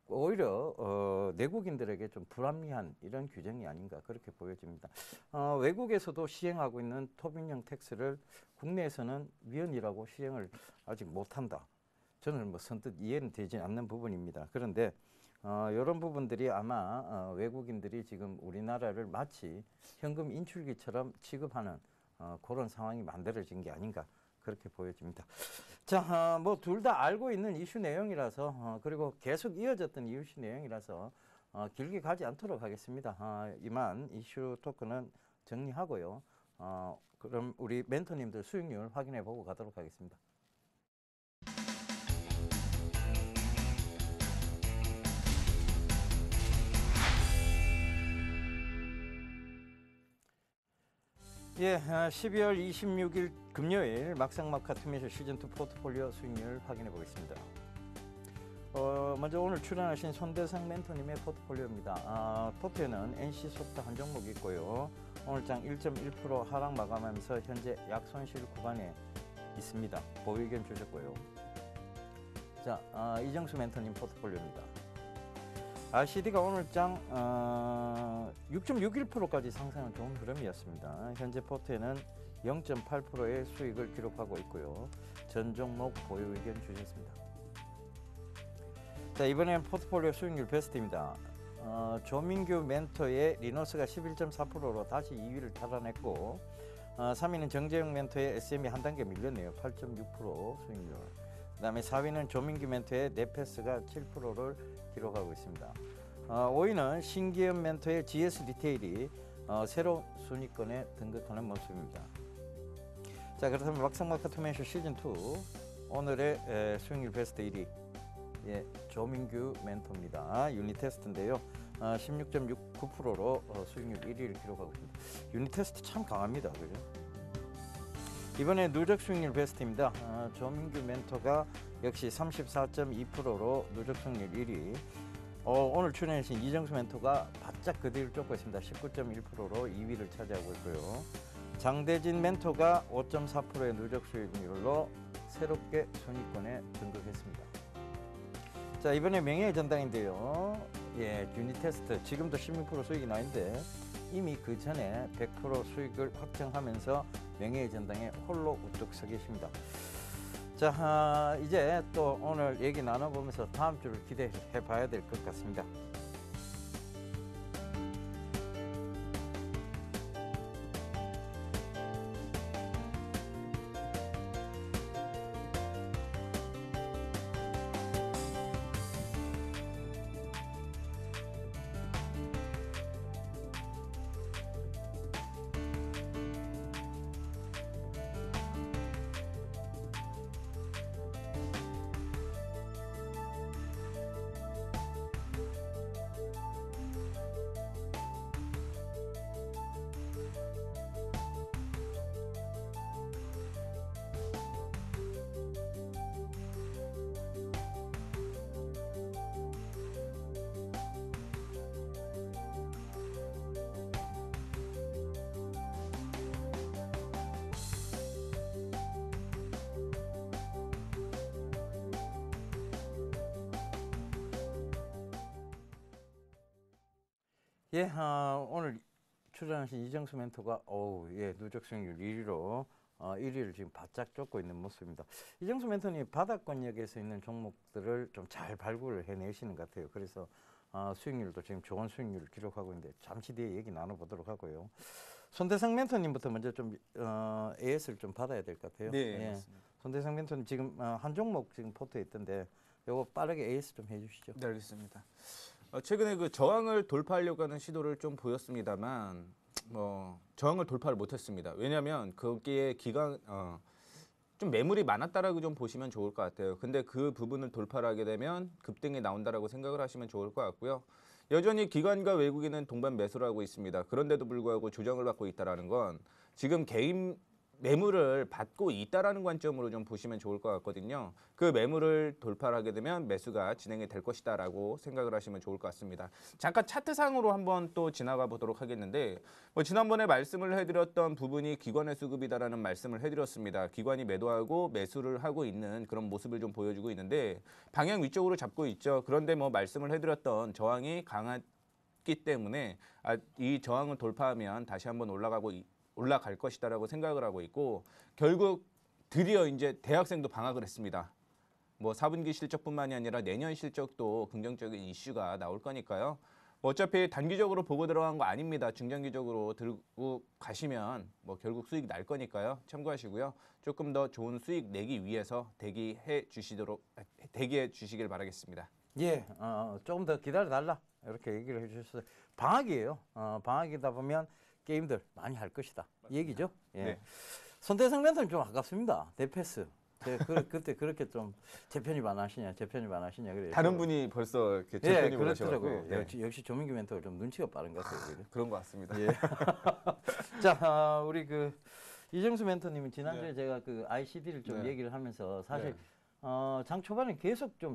오히려 내국인들에게 좀 불합리한 이런 규정이 아닌가 그렇게 보여집니다. 외국에서도 시행하고 있는 토빈형 텍스를 국내에서는 위헌이라고 시행을 아직 못한다. 저는 뭐 선뜻 이해는 되지 않는 부분입니다. 그런데 이런 부분들이 아마 외국인들이 지금 우리나라를 마치 현금 인출기처럼 취급하는 그런 상황이 만들어진 게 아닌가 그렇게 보여집니다. 자, 뭐 둘 다 알고 있는 이슈 내용이라서 그리고 계속 이어졌던 이슈 내용이라서 길게 가지 않도록 하겠습니다. 이만 이슈 토크는 정리하고요. 그럼 우리 멘토님들 수익률 확인해 보고 가도록 하겠습니다. 예, 12월 26일 금요일 막상막하 투매쇼 시즌2 포트폴리오 수익률 확인해 보겠습니다. 먼저 오늘 출연하신 손대상 멘토님의 포트폴리오입니다. 포트에는 NC소프트 한 종목이 있고요. 오늘장 1.1% 하락 마감하면서 현재 약손실 구간에 있습니다. 보유 의견 주셨고요. 자, 이정수 멘토님 포트폴리오입니다. RCD가 오늘장 6.61%까지 상승한 좋은 흐름이었습니다. 현재 포트에는 0.8%의 수익을 기록하고 있고요. 전 종목 보유 의견 주셨습니다. 자, 이번엔 포트폴리오 수익률 베스트입니다. 조민규 멘토의 리노스가 11.4%로 다시 2위를 탈환했고 3위는 정재영 멘토의 SM이 한 단계 밀렸네요. 8.6% 수익률. 그 다음에 4위는 조민규 멘토의 네패스가 7%를 기록하고 있습니다. 5위는 신기현 멘토의 GS 리테일이 새로운 순위권에 등극하는 모습입니다. 자, 그렇다면 막상막하 투매쇼 시즌2 오늘의 수익률 베스트 1위 조민규 멘토입니다. 유닛 테스트인데요. 16.69%로 수익률 1위를 기록하고 있습니다. 유닛 테스트 참 강합니다. 그죠? 이번에 누적 수익률 베스트입니다. 조민규 멘토가 역시 34.2%로 누적 수익률 1위. 오늘 출연하신 이정수 멘토가 바짝 그 뒤를 쫓고 있습니다. 19.1%로 2위를 차지하고 있고요. 장대진 멘토가 5.4%의 누적 수익률로 새롭게 순위권에 등극했습니다. 자, 이번에 명예의 전당인데요. 예, 유닛 테스트 지금도 16% 수익이 나는데 이미 그 전에 100% 수익을 확정하면서 명예의 전당에 홀로 우뚝 서 계십니다. 자, 이제 또 오늘 얘기 나눠보면서 다음 주를 기대해 봐야 될 것 같습니다. 예, 오늘 출연하신 이정수 멘토가 누적 수익률 1위로 1위를 지금 바짝 쫓고 있는 모습입니다. 이정수 멘토님 바닥권역에서 있는 종목들을 좀 잘 발굴을 해내시는 것 같아요. 그래서 수익률도 지금 좋은 수익률을 기록하고 있는데 잠시 뒤에 얘기 나눠보도록 하고요. 손대상 멘토님부터 먼저 좀 AS를 좀 받아야 될 것 같아요. 네, 예. 맞습니다. 손대상 멘토님 지금 한 종목 지금 포트에 있던데 요거 빠르게 AS 좀 해주시죠. 네, 알겠습니다. 최근에 그 저항을 돌파하려고 하는 시도를 좀 보였습니다만 저항을 돌파를 못했습니다. 왜냐하면 거기에 좀 매물이 많았다라고 좀 보시면 좋을 것 같아요. 근데 그 부분을 돌파를 하게 되면 급등이 나온다라고 생각을 하시면 좋을 것 같고요. 여전히 기관과 외국인은 동반 매수를 하고 있습니다. 그런데도 불구하고 조정을 받고 있다라는 건 지금 개인 매물을 받고 있다라는 관점으로 좀 보시면 좋을 것 같거든요. 그 매물을 돌파를 하게 되면 매수가 진행이 될 것이다라고 생각을 하시면 좋을 것 같습니다. 잠깐 차트상으로 한번 또 지나가 보도록 하겠는데 지난번에 말씀을 해드렸던 부분이 기관의 수급이다라는 말씀을 해드렸습니다. 기관이 매도하고 매수를 하고 있는 그런 모습을 좀 보여주고 있는데 방향 위쪽으로 잡고 있죠. 그런데 말씀을 해드렸던 저항이 강했기 때문에 이 저항을 돌파하면 다시 한번 올라갈 것이다라고 생각을 하고 있고 결국 드디어 이제 대학생도 방학을 했습니다. 4분기 실적뿐만이 아니라 내년 실적도 긍정적인 이슈가 나올 거니까요. 어차피 단기적으로 보고 들어간 거 아닙니다. 중장기적으로 들고 가시면 결국 수익 날 거니까요. 참고하시고요. 조금 더 좋은 수익 내기 위해서 대기해 주시길 바라겠습니다. 예, 조금 더 기다려달라 이렇게 얘기를 해주셨어요. 방학이에요. 방학이다 보면 게임들 많이 할 것이다. 이 얘기죠. 예. 네. 손대상 멘토는 좀 아깝습니다. 대패스. 그때 그렇게 좀 재편이 많으시냐 그래요. 다른 분이 벌써 이렇게 재편이 그렇더라고요. 오셔가지고 역시 조민규 멘토가 좀 눈치가 빠른 것 같아요. 그런 것 같습니다. 예. 자, 우리 이정수 멘토님은 지난주에 제가 ICD를 좀 얘기를 하면서 사실 장 초반에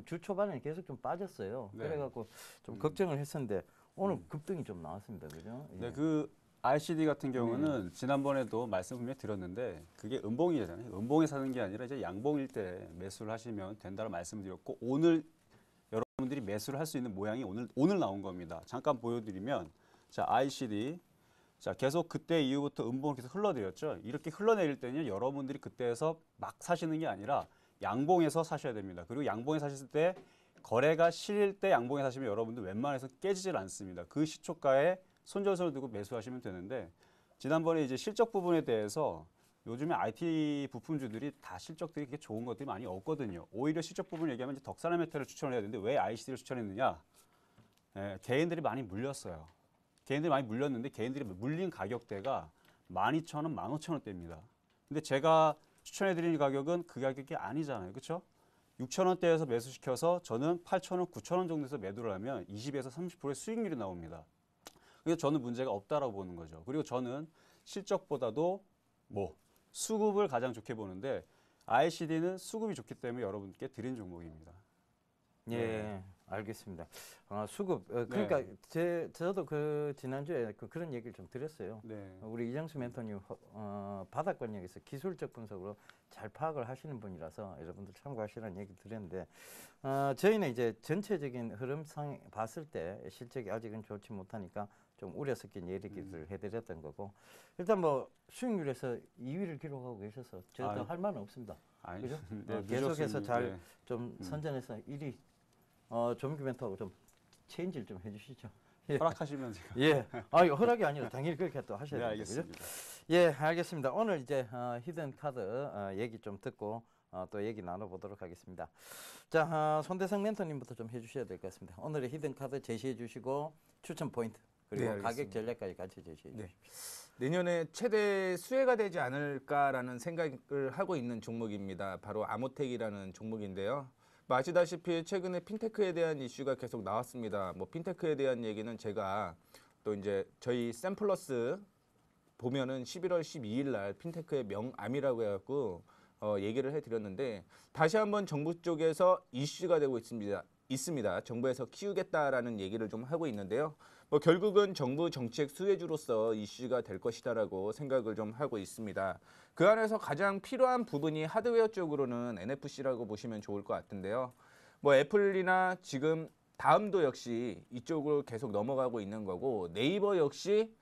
주 초반에 계속 좀 빠졌어요. 네. 그래갖고 좀 걱정을 했었는데 오늘 급등이 좀 나왔습니다. 그죠? 예. 네, RCD 같은 경우는 지난번에도 말씀 분명히 드렸는데 그게 음봉이잖아요. 음봉에 사는 게 아니라 이제 양봉일 때 매수를 하시면 된다고 말씀드렸고 오늘 여러분들이 매수를 할 수 있는 모양이 오늘 나온 겁니다. 잠깐 보여드리면 자 ICD 자 계속 그때 이후부터 음봉을 계속 흘러내렸죠. 이렇게 흘러내릴 때는 여러분들이 그때에서 막 사시는 게 아니라 양봉에서 사셔야 됩니다. 그리고 양봉에 사실 때 거래가 실릴 때 양봉에 사시면 여러분들 웬만해서 깨지질 않습니다. 그 시초가에 손절선을 두고 매수하시면 되는데 지난번에 이제 실적 부분에 대해서 요즘에 IT 부품주들이 다 실적들이 그렇게 좋은 것들이 많이 없거든요. 오히려 실적 부분을 얘기하면 이제 덕산화 메탈을 추천을 해야 되는데 왜 ICD를 추천했느냐? 개인들이 많이 물렸어요. 개인들이 많이 물렸는데 개인들이 물린 가격대가 12,000원, 15,000원대입니다. 근데 제가 추천해드리는 가격은 그 가격이 아니잖아요. 그렇죠? 6,000원대에서 매수시켜서 저는 8,000원, 9,000원 정도에서 매도를 하면 20에서 30%의 수익률이 나옵니다. 그래서 저는 문제가 없다라고 보는 거죠. 그리고 저는 실적보다도 수급을 가장 좋게 보는데 ICD는 수급이 좋기 때문에 여러분께 드린 종목입니다. 예. 알겠습니다. 수급 그러니까 저도 그 지난주에 그런 얘기를 좀 드렸어요. 네. 우리 이정수 멘토님 바닥권역에서 기술적 분석으로 잘 파악을 하시는 분이라서 여러분들 참고하시라는 얘기 드렸는데 저희는 이제 전체적인 흐름상 봤을 때 실적이 아직은 좋지 못하니까 좀 우려 섞인 얘기를 해드렸던 거고 일단 뭐 수익률에서 2위를 기록하고 계셔서 저도 할 말은 없습니다. 아니, 그죠? 네, 계속해서 잘 네. 좀 선전해서 1위 조민규 멘토하고 좀 체인지를 좀 해주시죠. 예. 허락하시면 제가. 예. 허락이 아니라 당연히 그렇게 또 하셔야 네, 됩니다. 그죠? 알겠습니다. 예, 알겠습니다. 오늘 이제 히든 카드 얘기 좀 듣고 또 얘기 나눠보도록 하겠습니다. 자, 손대성 멘토님부터 좀 해주셔야 될 것 같습니다. 오늘의 히든 카드 제시해 주시고 추천 포인트 그리고 네, 가격 알겠습니다. 전략까지 같이 제시해 네. 주십시오. 내년에 최대 수혜가 되지 않을까라는 생각을 하고 있는 종목입니다. 바로 아모텍이라는 종목인데요. 뭐 아시다시피 최근에 핀테크에 대한 이슈가 계속 나왔습니다. 뭐 핀테크에 대한 얘기는 제가 또 이제 저희 샘플러스 보면은 11월 12일 날 핀테크의 명암이라고 해갖고 얘기를 해드렸는데 다시 한번 정부 쪽에서 이슈가 되고 있습니다. 정부에서 키우겠다라는 얘기를 좀 하고 있는데요. 뭐 결국은 정부 정책 수혜주로서 이슈가 될 것이다라고 생각을 좀 하고 있습니다. 그 안에서 가장 필요한 부분이 하드웨어 쪽으로는 NFC라고 보시면 좋을 것 같은데요. 뭐 애플이나 지금 다음도 역시 이쪽으로 계속 넘어가고 있는 거고 네이버 역시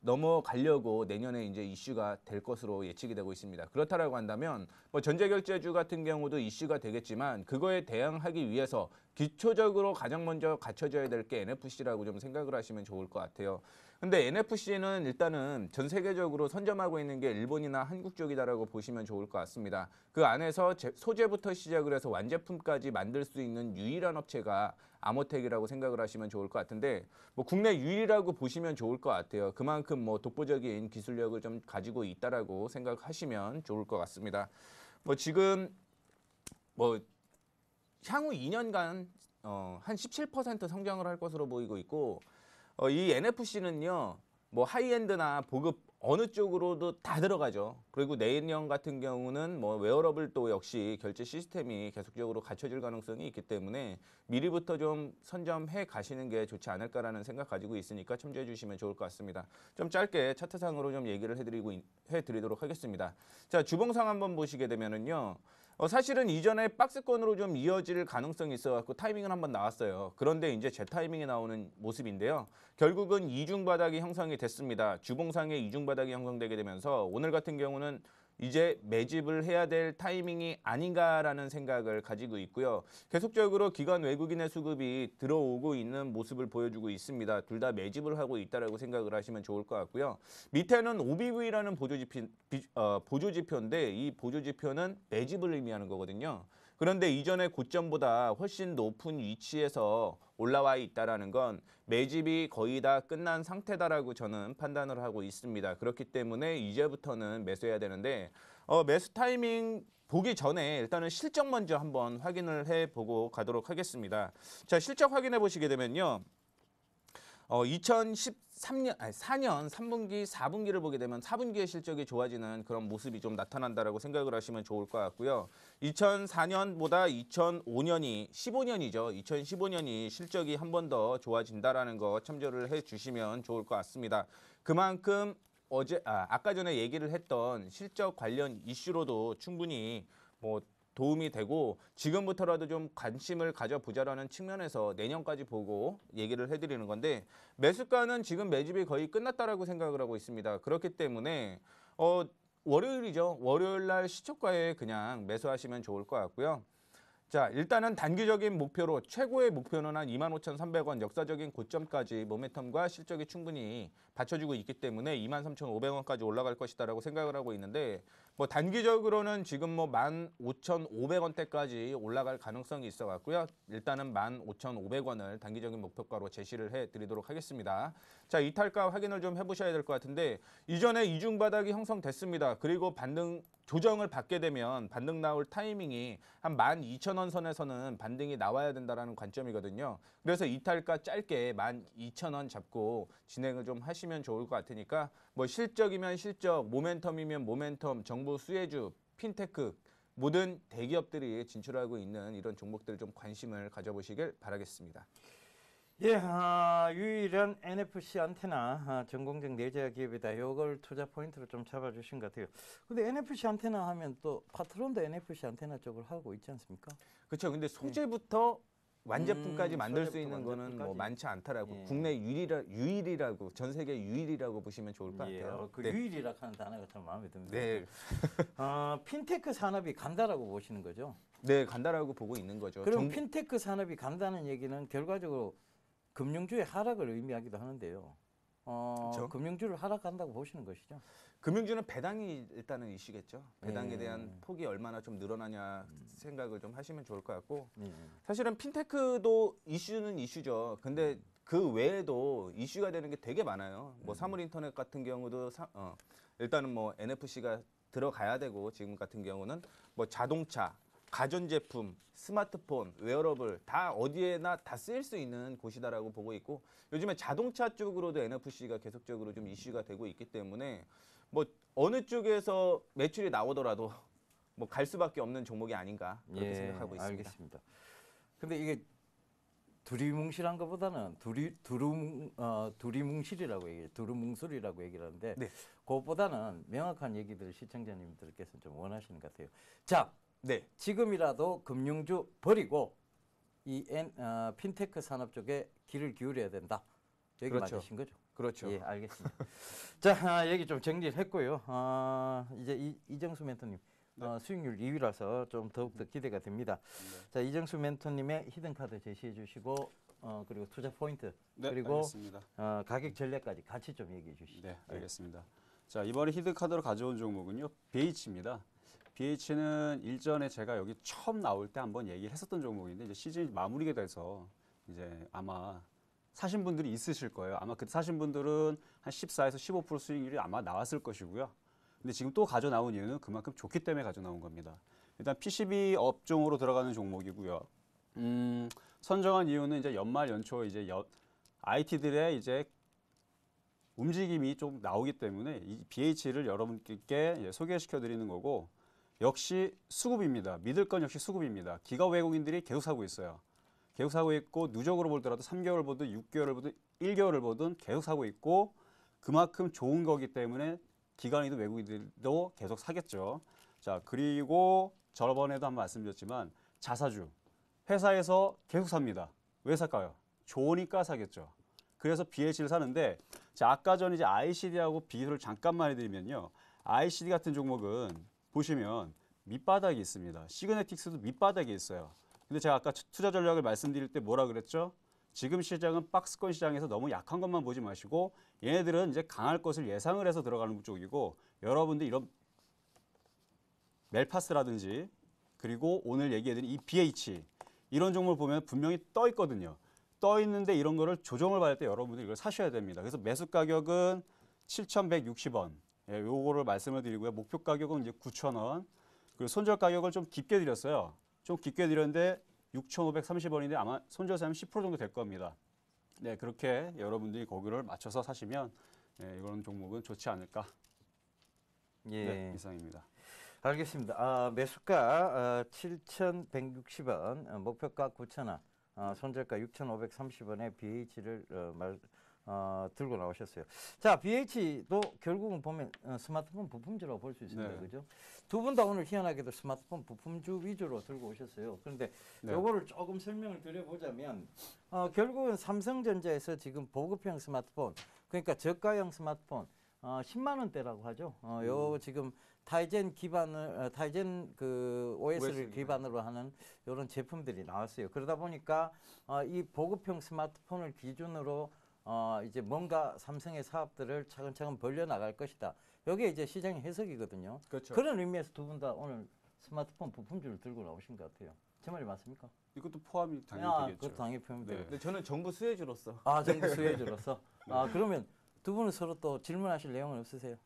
넘어가려고 내년에 이제 이슈가 될 것으로 예측이 되고 있습니다. 그렇다라고 한다면 뭐 전자결제주 같은 경우도 이슈가 되겠지만 그거에 대응하기 위해서 기초적으로 가장 먼저 갖춰져야 될 게 NFC라고 좀 생각을 하시면 좋을 것 같아요. 근데 NFC는 일단은 전 세계적으로 선점하고 있는 게 일본이나 한국 쪽이다라고 보시면 좋을 것 같습니다. 그 안에서 소재부터 시작을 해서 완제품까지 만들 수 있는 유일한 업체가 아모텍이라고 생각을 하시면 좋을 것 같은데 뭐 국내 유일이라고 보시면 좋을 것 같아요. 그만큼 뭐 독보적인 기술력을 좀 가지고 있다라고 생각하시면 좋을 것 같습니다. 뭐 지금 뭐 향후 2년간 한 17% 성장을 할 것으로 보이고 있고 이 NFC는요 뭐 하이엔드나 보급 어느 쪽으로도 다 들어가죠. 그리고 내년 같은 경우는 뭐 웨어러블도 역시 결제 시스템이 계속적으로 갖춰질 가능성이 있기 때문에 미리부터 좀 선점해 가시는 게 좋지 않을까라는 생각 가지고 있으니까 참조해 주시면 좋을 것 같습니다. 좀 짧게 차트상으로 좀 얘기를 해드리도록 하겠습니다. 자, 주봉상 한번 보시게 되면은요. 사실은 이전에 박스권으로 좀 이어질 가능성이 있어갖고 타이밍은 한번 나왔어요. 그런데 이제 제 타이밍이 나오는 모습인데요. 결국은 이중 바닥이 형성이 됐습니다. 주봉상에 이중 바닥이 형성되게 되면서 오늘 같은 경우는 이제 매집을 해야 될 타이밍이 아닌가라는 생각을 가지고 있고요. 계속적으로 기관 외국인의 수급이 들어오고 있는 모습을 보여주고 있습니다. 둘 다 매집을 하고 있다라고 생각을 하시면 좋을 것 같고요. 밑에는 OBV라는 보조지표인데 이 보조지표는 매집을 의미하는 거거든요. 그런데 이전의 고점보다 훨씬 높은 위치에서 올라와 있다라는 건 매집이 거의 다 끝난 상태다라고 저는 판단을 하고 있습니다. 그렇기 때문에 이제부터는 매수해야 되는데 매수 타이밍 보기 전에 일단은 실적 먼저 한번 확인을 해보고 가도록 하겠습니다. 자, 실적 확인해 보시게 되면요. 2014년 3분기, 4분기를 보게 되면 4분기의 실적이 좋아지는 그런 모습이 좀 나타난다라고 생각을 하시면 좋을 것 같고요. 2004년보다 2005년이 15년이죠. 2015년이 실적이 한 번 더 좋아진다라는 거 참조를 해 주시면 좋을 것 같습니다. 그만큼 아까 전에 얘기를 했던 실적 관련 이슈로도 충분히 뭐 도움이 되고 지금부터라도 좀 관심을 가져보자라는 측면에서 내년까지 보고 얘기를 해드리는 건데 매수가는 지금 매집이 거의 끝났다라고 생각을 하고 있습니다. 그렇기 때문에 월요일이죠. 월요일 날 시초가에 그냥 매수하시면 좋을 것 같고요. 자, 일단은 단기적인 목표로 최고의 목표는 한 25,300원 역사적인 고점까지 모멘텀과 실적이 충분히 받쳐주고 있기 때문에 23,500원까지 올라갈 것이다라고 생각을 하고 있는데 뭐 단기적으로는 지금 뭐 15,500원대까지 올라갈 가능성이 있어 갖고요. 일단은 15,500원을 단기적인 목표가로 제시를 해 드리도록 하겠습니다. 자, 이탈가 확인을 좀 해보셔야 될 것 같은데 이전에 이중 바닥이 형성됐습니다. 그리고 조정을 받게 되면 반등 나올 타이밍이 한 12,000원 선에서는 반등이 나와야 된다라는 관점이거든요. 그래서 이탈가 짧게 12,000원 잡고 진행을 좀 하시면 좋을 것 같으니까 뭐 실적이면 실적, 모멘텀이면 모멘텀, 정부 수혜주, 핀테크 모든 대기업들이 진출하고 있는 이런 종목들 좀 관심을 가져보시길 바라겠습니다. 예, 유일한 NFC 안테나 전공정 내재화 기업이다. 이걸 투자 포인트로 좀 잡아주신 것 같아요. 근데 NFC 안테나 하면 또 파트론도 NFC 안테나 쪽을 하고 있지 않습니까? 그렇죠. 근데 소재부터 완제품까지 만들 수 소재부터 있는 거는 뭐 완제품까지. 많지 않더라고. 예. 국내 유일이라고 전 세계 유일이라고 보시면 좋을 것 같아요. 그 네. 유일이라 하는 단어가 참 마음에 듭니다. 네, 핀테크 산업이 간다라고 보시는 거죠? 네 간다라고 보고 있는 거죠. 그럼 핀테크 산업이 간다는 얘기는 결과적으로 금융주의 하락을 의미하기도 하는데요. 그쵸. 금융주를 하락한다고 보시는 것이죠? 금융주는 배당이 일단은 이슈겠죠. 배당에 예. 대한 폭이 얼마나 좀 늘어나냐 생각을 좀 하시면 좋을 것 같고 예. 사실은 핀테크도 이슈는 이슈죠. 근데 그 외에도 이슈가 되는 게 되게 많아요. 뭐 사물인터넷 같은 경우도 일단은 뭐 NFC가 들어가야 되고 지금 같은 경우는 뭐 자동차, 가전제품, 스마트폰, 웨어러블 다 어디에나 다 쓰일 수 있는 곳이다라고 보고 있고 요즘에 자동차 쪽으로도 NFC가 계속적으로 좀 이슈가 되고 있기 때문에 뭐 어느 쪽에서 매출이 나오더라도 뭐 갈 수밖에 없는 종목이 아닌가 그렇게 생각하고 있습니다. 알겠습니다. 근데 이게 두리뭉실한 것보다는 두리뭉실이라고 얘기해요. 두루뭉술이라고 얘기를 하는데 네. 그것보다는 명확한 얘기들을 시청자님들께서 좀 원하시는 것 같아요. 자, 네. 지금이라도 금융주 버리고 이 핀테크 산업 쪽에 길을 기울여야 된다. 여기 그렇죠. 맞으신 거죠? 그렇죠. 예, 알겠습니다. 자, 얘기 좀 정리를 했고요. 이제 이정수 멘토님 수익률 2위라서 좀 더욱더 기대가 됩니다. 자, 이정수 멘토님의 히든카드 제시해 주시고 그리고 투자 포인트 네, 그리고 알겠습니다. 가격 전략까지 같이 좀 얘기해 주시죠. 네, 알겠습니다. 자, 이번에 히든카드로 가져온 종목은요. BH입니다. BH는 일전에 제가 여기 처음 나올 때 한번 얘기를 했었던 종목인데 이제 시즌이 마무리가 돼서 이제 아마 사신 분들이 있으실 거예요. 아마 그때 사신 분들은 한 14에서 15% 수익률이 아마 나왔을 것이고요. 근데 지금 또 가져 나온 이유는 그만큼 좋기 때문에 가져 나온 겁니다. 일단 PCB 업종으로 들어가는 종목이고요. 선정한 이유는 이제 연말 연초 이제 IT들의 이제 움직임이 좀 나오기 때문에 이 BH를 여러분께 이제 소개시켜 드리는 거고 역시 수급입니다. 믿을 건 역시 수급입니다. 기가 외국인들이 계속 사고 있어요. 계속 사고 있고 누적으로 보더라도 3개월 보든 6개월을 보든 1개월을 보든 계속 사고 있고 그만큼 좋은 거기 때문에 기관이든 외국인들도 계속 사겠죠. 자, 그리고 저번에도 한번 말씀드렸지만 자사주 회사에서 계속 삽니다. 왜 살까요? 좋으니까 사겠죠. 그래서 BH를 사는데 자, 아까 전에 이제 ICD하고 비교를 잠깐만 해드리면요. ICD 같은 종목은 보시면 밑바닥이 있습니다. 시그네틱스도 밑바닥이 있어요. 근데 제가 아까 투자 전략을 말씀드릴 때 뭐라 그랬죠? 지금 시장은 박스권 시장에서 너무 약한 것만 보지 마시고 얘네들은 이제 강할 것을 예상을 해서 들어가는 쪽이고 여러분들 이런 멜파스라든지 그리고 오늘 얘기해드린 이 BH 이런 종목을 보면 분명히 떠 있거든요. 떠 있는데 이런 거를 조정을 받을 때 여러분들이 이걸 사셔야 됩니다. 그래서 매수 가격은 7,160원. 예, 요거를 말씀을 드리고요. 목표 가격은 이제 9,000원. 그리고 손절 가격을 좀 깊게 드렸어요. 좀 깊게 드렸는데 6,530원인데 아마 손절세 하면 10% 정도 될 겁니다. 네, 그렇게 여러분들이 거기를 맞춰서 사시면 이런 종목은 좋지 않을까. 예. 네, 이상입니다. 알겠습니다. 매수가 7,160원, 목표가 9,000원, 손절가 6,530원에 BH를 들고 나오셨어요. 자, BH도 결국은 보면 스마트폰 부품주라고 볼 수 있습니다. 네. 그죠? 두 분 다 오늘 희한하게도 스마트폰 부품주 위주로 들고 오셨어요. 그런데 네. 요거를 조금 설명을 드려보자면 결국은 삼성전자에서 지금 보급형 스마트폰, 그러니까 저가형 스마트폰 10만 원대라고 하죠. 요 지금 타이젠 기반을 타이젠 그 OS를 기반으로 하는 이런 제품들이 나왔어요. 그러다 보니까 이 보급형 스마트폰을 기준으로 이제 뭔가 삼성의 사업들을 차근차근 벌려 나갈 것이다. 여기에 이제 시장의 해석이거든요. 그렇죠. 그런 의미에서 두 분 다 오늘 스마트폰 부품주를 들고 나오신 것 같아요. 제 말이 맞습니까? 이것도 포함이 당연히 되겠죠. 그것도 당연히 포함되고. 네. 근데 저는 정부 수혜주로서 정부 수혜주로서. 그러면 두 분은 서로 또 질문하실 내용은 없으세요?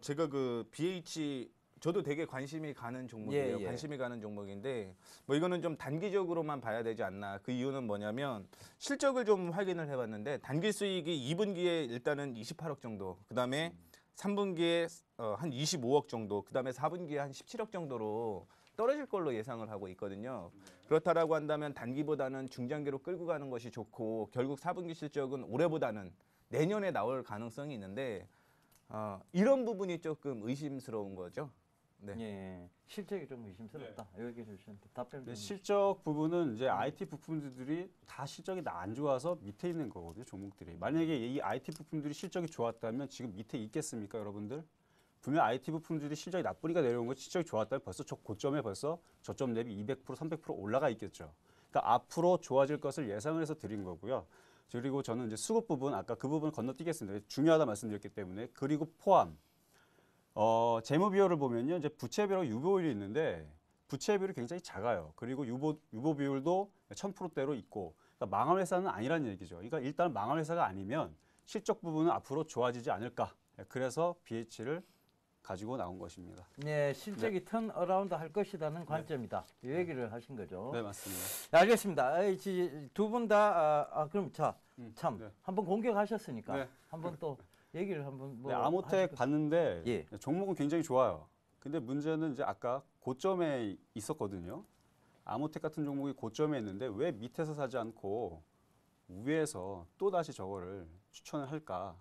제가 그 BH 저도 되게 관심이 가는 종목이에요. 예. 관심이 가는 종목인데 뭐 이거는 좀 단기적으로만 봐야 되지 않나. 그 이유는 뭐냐면 실적을 좀 확인을 해봤는데 단기 수익이 2분기에 일단은 28억 정도. 그다음에 3분기에 한 25억 정도, 그다음에 4분기에 한 17억 정도로 떨어질 걸로 예상을 하고 있거든요. 그렇다라고 한다면 단기보다는 중장기로 끌고 가는 것이 좋고 결국 4분기 실적은 올해보다는 내년에 나올 가능성이 있는데 이런 부분이 조금 의심스러운 거죠. 네. 예, 실적이 좀 의심스럽다. 여기 주시는데 답변 네, 좀. 실적 부분은 이제 IT 부품들이 다 실적이 안 좋아서 밑에 있는 거거든요, 종목들이. 만약에 이 IT 부품들이 실적이 좋았다면 지금 밑에 있겠습니까, 여러분들? 분명 IT 부품들이 실적이 나쁘니까 내려온 거 실적이 좋았다면 벌써 저 고점에 벌써 저점 대비 200%, 300% 올라가 있겠죠. 그러니까 앞으로 좋아질 것을 예상을 해서 드린 거고요. 그리고 저는 이제 수급 부분, 아까 그 부분 건너뛰겠습니다. 중요하다 말씀드렸기 때문에. 그리고 포함. 재무 비율을 보면요, 이제 부채 비율하고 유보 비율이 있는데 부채 비율이 굉장히 작아요. 그리고 유보 비율도 1000%대로 있고, 그러니까 망할 회사는 아니라는 얘기죠. 그러니까 일단 망할 회사가 아니면 실적 부분은 앞으로 좋아지지 않을까. 그래서 BH를 가지고 나온 것입니다. 네, 실적이 턴 어라운드 할 것이라는 관점이다. 이 얘기를 하신 거죠. 네, 맞습니다. 네, 알겠습니다. 두 분 다 그럼 참 네. 한번 공격하셨으니까 네. 한번 또 얘기를 한번 뭐 네, 아모텍 하실까요? 봤는데 예. 종목은 굉장히 좋아요. 근데 문제는 이제 아까 고점에 있었거든요. 아모텍 같은 종목이 고점에 있는데 왜 밑에서 사지 않고 위에서 또 다시 저거를 추천을 할까?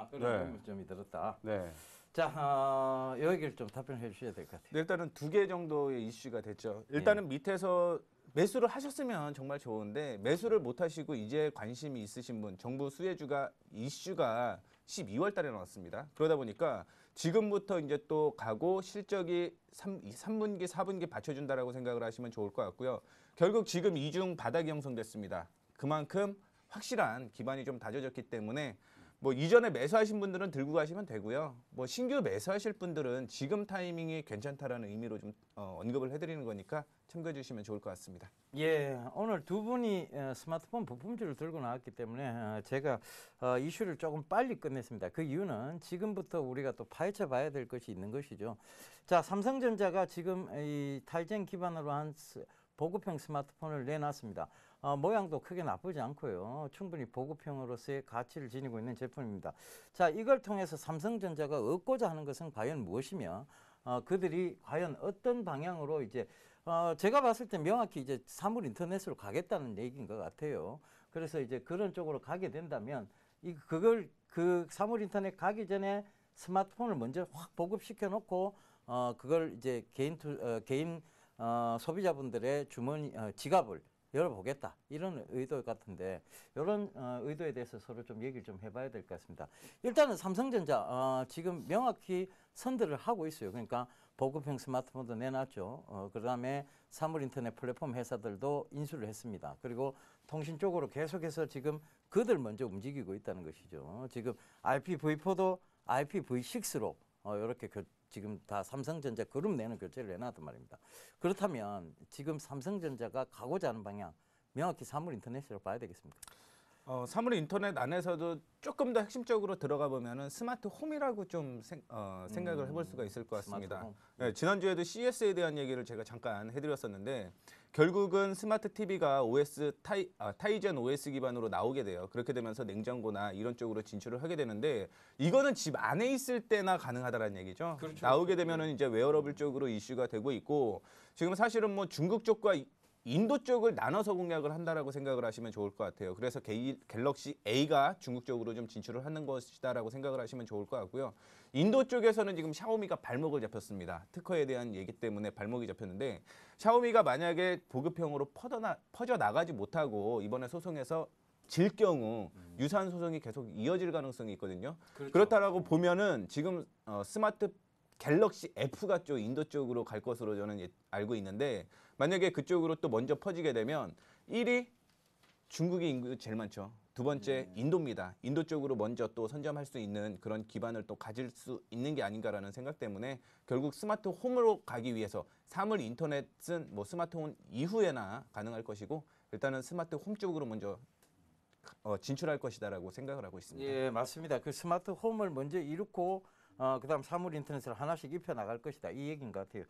그런 네. 문점이 들었다. 네. 자, 여기를 좀 답변해 주셔야 될 것 같아요. 네, 일단은 2개 정도의 이슈가 됐죠. 일단은 밑에서 매수를 하셨으면 정말 좋은데 매수를 못 하시고 이제 관심이 있으신 분, 정부 수혜주가 이슈가 12월 달에 나왔습니다. 그러다 보니까 지금부터 이제 또 가고 실적이 3분기, 4분기 받쳐준다라고 생각을 하시면 좋을 것 같고요. 결국 지금 이중 바닥이 형성됐습니다. 그만큼 확실한 기반이 좀 다져졌기 때문에 뭐 이전에 매수하신 분들은 들고 가시면 되고요. 뭐 신규 매수하실 분들은 지금 타이밍이 괜찮다라는 의미로 좀 언급을 해드리는 거니까 참고해 주시면 좋을 것 같습니다. 예, 오늘 두 분이 스마트폰 부품주를 들고 나왔기 때문에 제가 이슈를 조금 빨리 끝냈습니다. 그 이유는 지금부터 우리가 또 파헤쳐 봐야 될 것이 있는 것이죠. 자, 삼성전자가 지금 이 타이젠 기반으로 한 보급형 스마트폰을 내놨습니다. 모양도 크게 나쁘지 않고요. 충분히 보급형으로서의 가치를 지니고 있는 제품입니다. 자, 이걸 통해서 삼성전자가 얻고자 하는 것은 과연 무엇이며 그들이 과연 어떤 방향으로 이제 제가 봤을 때 명확히 이제 사물 인터넷으로 가겠다는 얘기인 것 같아요. 그래서 이제 그런 쪽으로 가게 된다면 그 사물 인터넷 가기 전에 스마트폰을 먼저 확 보급시켜 놓고 그걸 이제 개인 소비자분들의 주머니 지갑을 열어보겠다 이런 의도 같은데 이런 의도에 대해서 서로 좀 얘기를 좀 해봐야 될 것 같습니다. 일단은 삼성전자 지금 명확히 선들을 하고 있어요. 그러니까 보급형 스마트폰도 내놨죠. 그다음에 사물 인터넷 플랫폼 회사들도 인수를 했습니다. 그리고 통신 쪽으로 계속해서 지금 그들 먼저 움직이고 있다는 것이죠. 지금 IPv4도 IPv6로 이렇게 지금 다 삼성전자 그룹 내는 교체를 해놨단 말입니다. 그렇다면 지금 삼성전자가 가고자 하는 방향 명확히 사물 인터넷으로 봐야 되겠습니까? 사물 인터넷 안에서도 조금 더 핵심적으로 들어가 보면은 스마트 홈이라고 좀 생각을 해볼 수가 있을 것 같습니다. 네, 지난주에도 CS에 대한 얘기를 제가 잠깐 해드렸었는데 결국은 스마트 TV가 타이젠 OS 기반으로 나오게 돼요. 그렇게 되면서 냉장고나 이런 쪽으로 진출을 하게 되는데 이거는 집 안에 있을 때나 가능하다라는 얘기죠. 그렇죠. 나오게 되면은 이제 웨어러블 쪽으로 이슈가 되고 있고 지금 사실은 뭐 중국 쪽과 인도 쪽을 나눠서 공략을 한다라고 생각을 하시면 좋을 것 같아요. 그래서 갤럭시 A가 중국 쪽으로 좀 진출을 하는 것이다라고 생각을 하시면 좋을 것 같고요. 인도 쪽에서는 지금 샤오미가 발목을 잡혔습니다. 특허에 대한 얘기 때문에 발목이 잡혔는데 샤오미가 만약에 보급형으로 퍼져 나가지 못하고 이번에 소송에서 질 경우 유사한 소송이 계속 이어질 가능성이 있거든요. 그렇죠. 그렇다라고 보면은 지금 스마트 갤럭시 F가 쪽 인도 쪽으로 갈 것으로 저는 알고 있는데 만약에 그쪽으로 또 먼저 퍼지게 되면 1위 중국이 인구 제일 많죠. 두 번째 인도입니다. 인도 쪽으로 먼저 또 선점할 수 있는 그런 기반을 또 가질 수 있는 게 아닌가라는 생각 때문에 결국 스마트 홈으로 가기 위해서 사물 인터넷은 뭐 스마트폰 이후에나 가능할 것이고 일단은 스마트 홈 쪽으로 먼저 진출할 것이다라고 생각을 하고 있습니다. 예, 맞습니다. 그 스마트 홈을 먼저 이루고 그다음 사물 인터넷을 하나씩 입혀 나갈 것이다. 이 얘기인 것 같아요.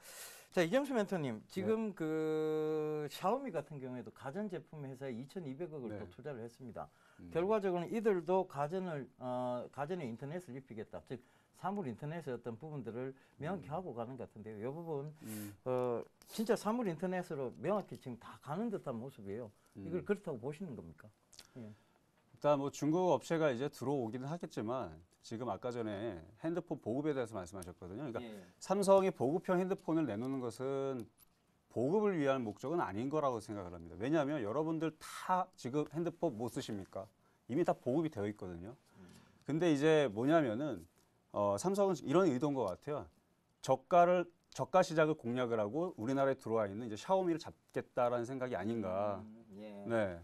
자, 이정수 멘토님, 지금 그 샤오미 같은 경우에도 가전 제품 회사에 2,200억을 네. 또 투자를 했습니다. 결과적으로는 이들도 가전에 인터넷을 입히겠다. 즉 사물 인터넷의 어떤 부분들을 명확히 하고 가는 것 같은데요. 이 부분 진짜 사물 인터넷으로 명확히 지금 다 가는 듯한 모습이에요. 이걸 그렇다고 보시는 겁니까? 예. 일단 뭐 중국 업체가 이제 들어오기는 하겠지만 지금 아까 전에 핸드폰 보급에 대해서 말씀하셨거든요. 그러니까 예. 삼성이 보급형 핸드폰을 내놓는 것은 보급을 위한 목적은 아닌 거라고 생각을 합니다. 왜냐하면 여러분들 다 지금 핸드폰 못 쓰십니까? 이미 다 보급이 되어 있거든요. 근데 이제 뭐냐면은 삼성은 이런 의도인 것 같아요. 저가 시장을 공략을 하고 우리나라에 들어와 있는 이제 샤오미를 잡겠다라는 생각이 아닌가. 예. 네.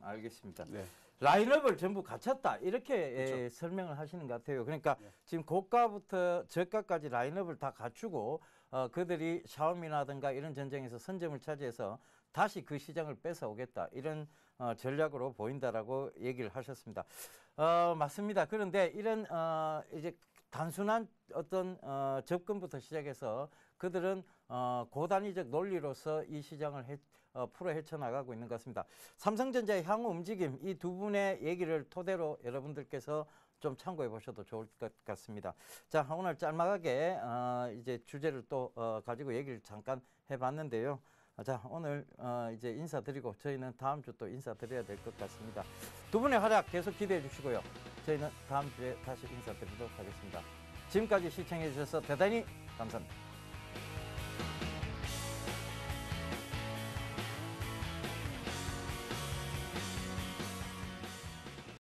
알겠습니다. 네. 라인업을 전부 갖췄다 이렇게 그렇죠. 설명을 하시는 것 같아요. 그러니까 지금 고가부터 저가까지 라인업을 다 갖추고 그들이 샤오미라든가 이런 전쟁에서 선점을 차지해서 다시 그 시장을 뺏어오겠다 이런 전략으로 보인다라고 얘기를 하셨습니다. 맞습니다. 그런데 이런 이제 단순한 어떤 접근부터 시작해서 그들은 고단위적 논리로서 이 시장을 풀어 헤쳐나가고 있는 것 같습니다. 삼성전자의 향후 움직임 이 두 분의 얘기를 토대로 여러분들께서 좀 참고해 보셔도 좋을 것 같습니다. 자, 오늘 짤막하게 이제 주제를 또 가지고 얘기를 잠깐 해봤는데요. 자, 오늘 이제 인사드리고 저희는 다음 주 또 인사드려야 될 것 같습니다. 두 분의 활약 계속 기대해 주시고요. 저희는 다음 주에 다시 인사드리도록 하겠습니다. 지금까지 시청해 주셔서 대단히 감사합니다.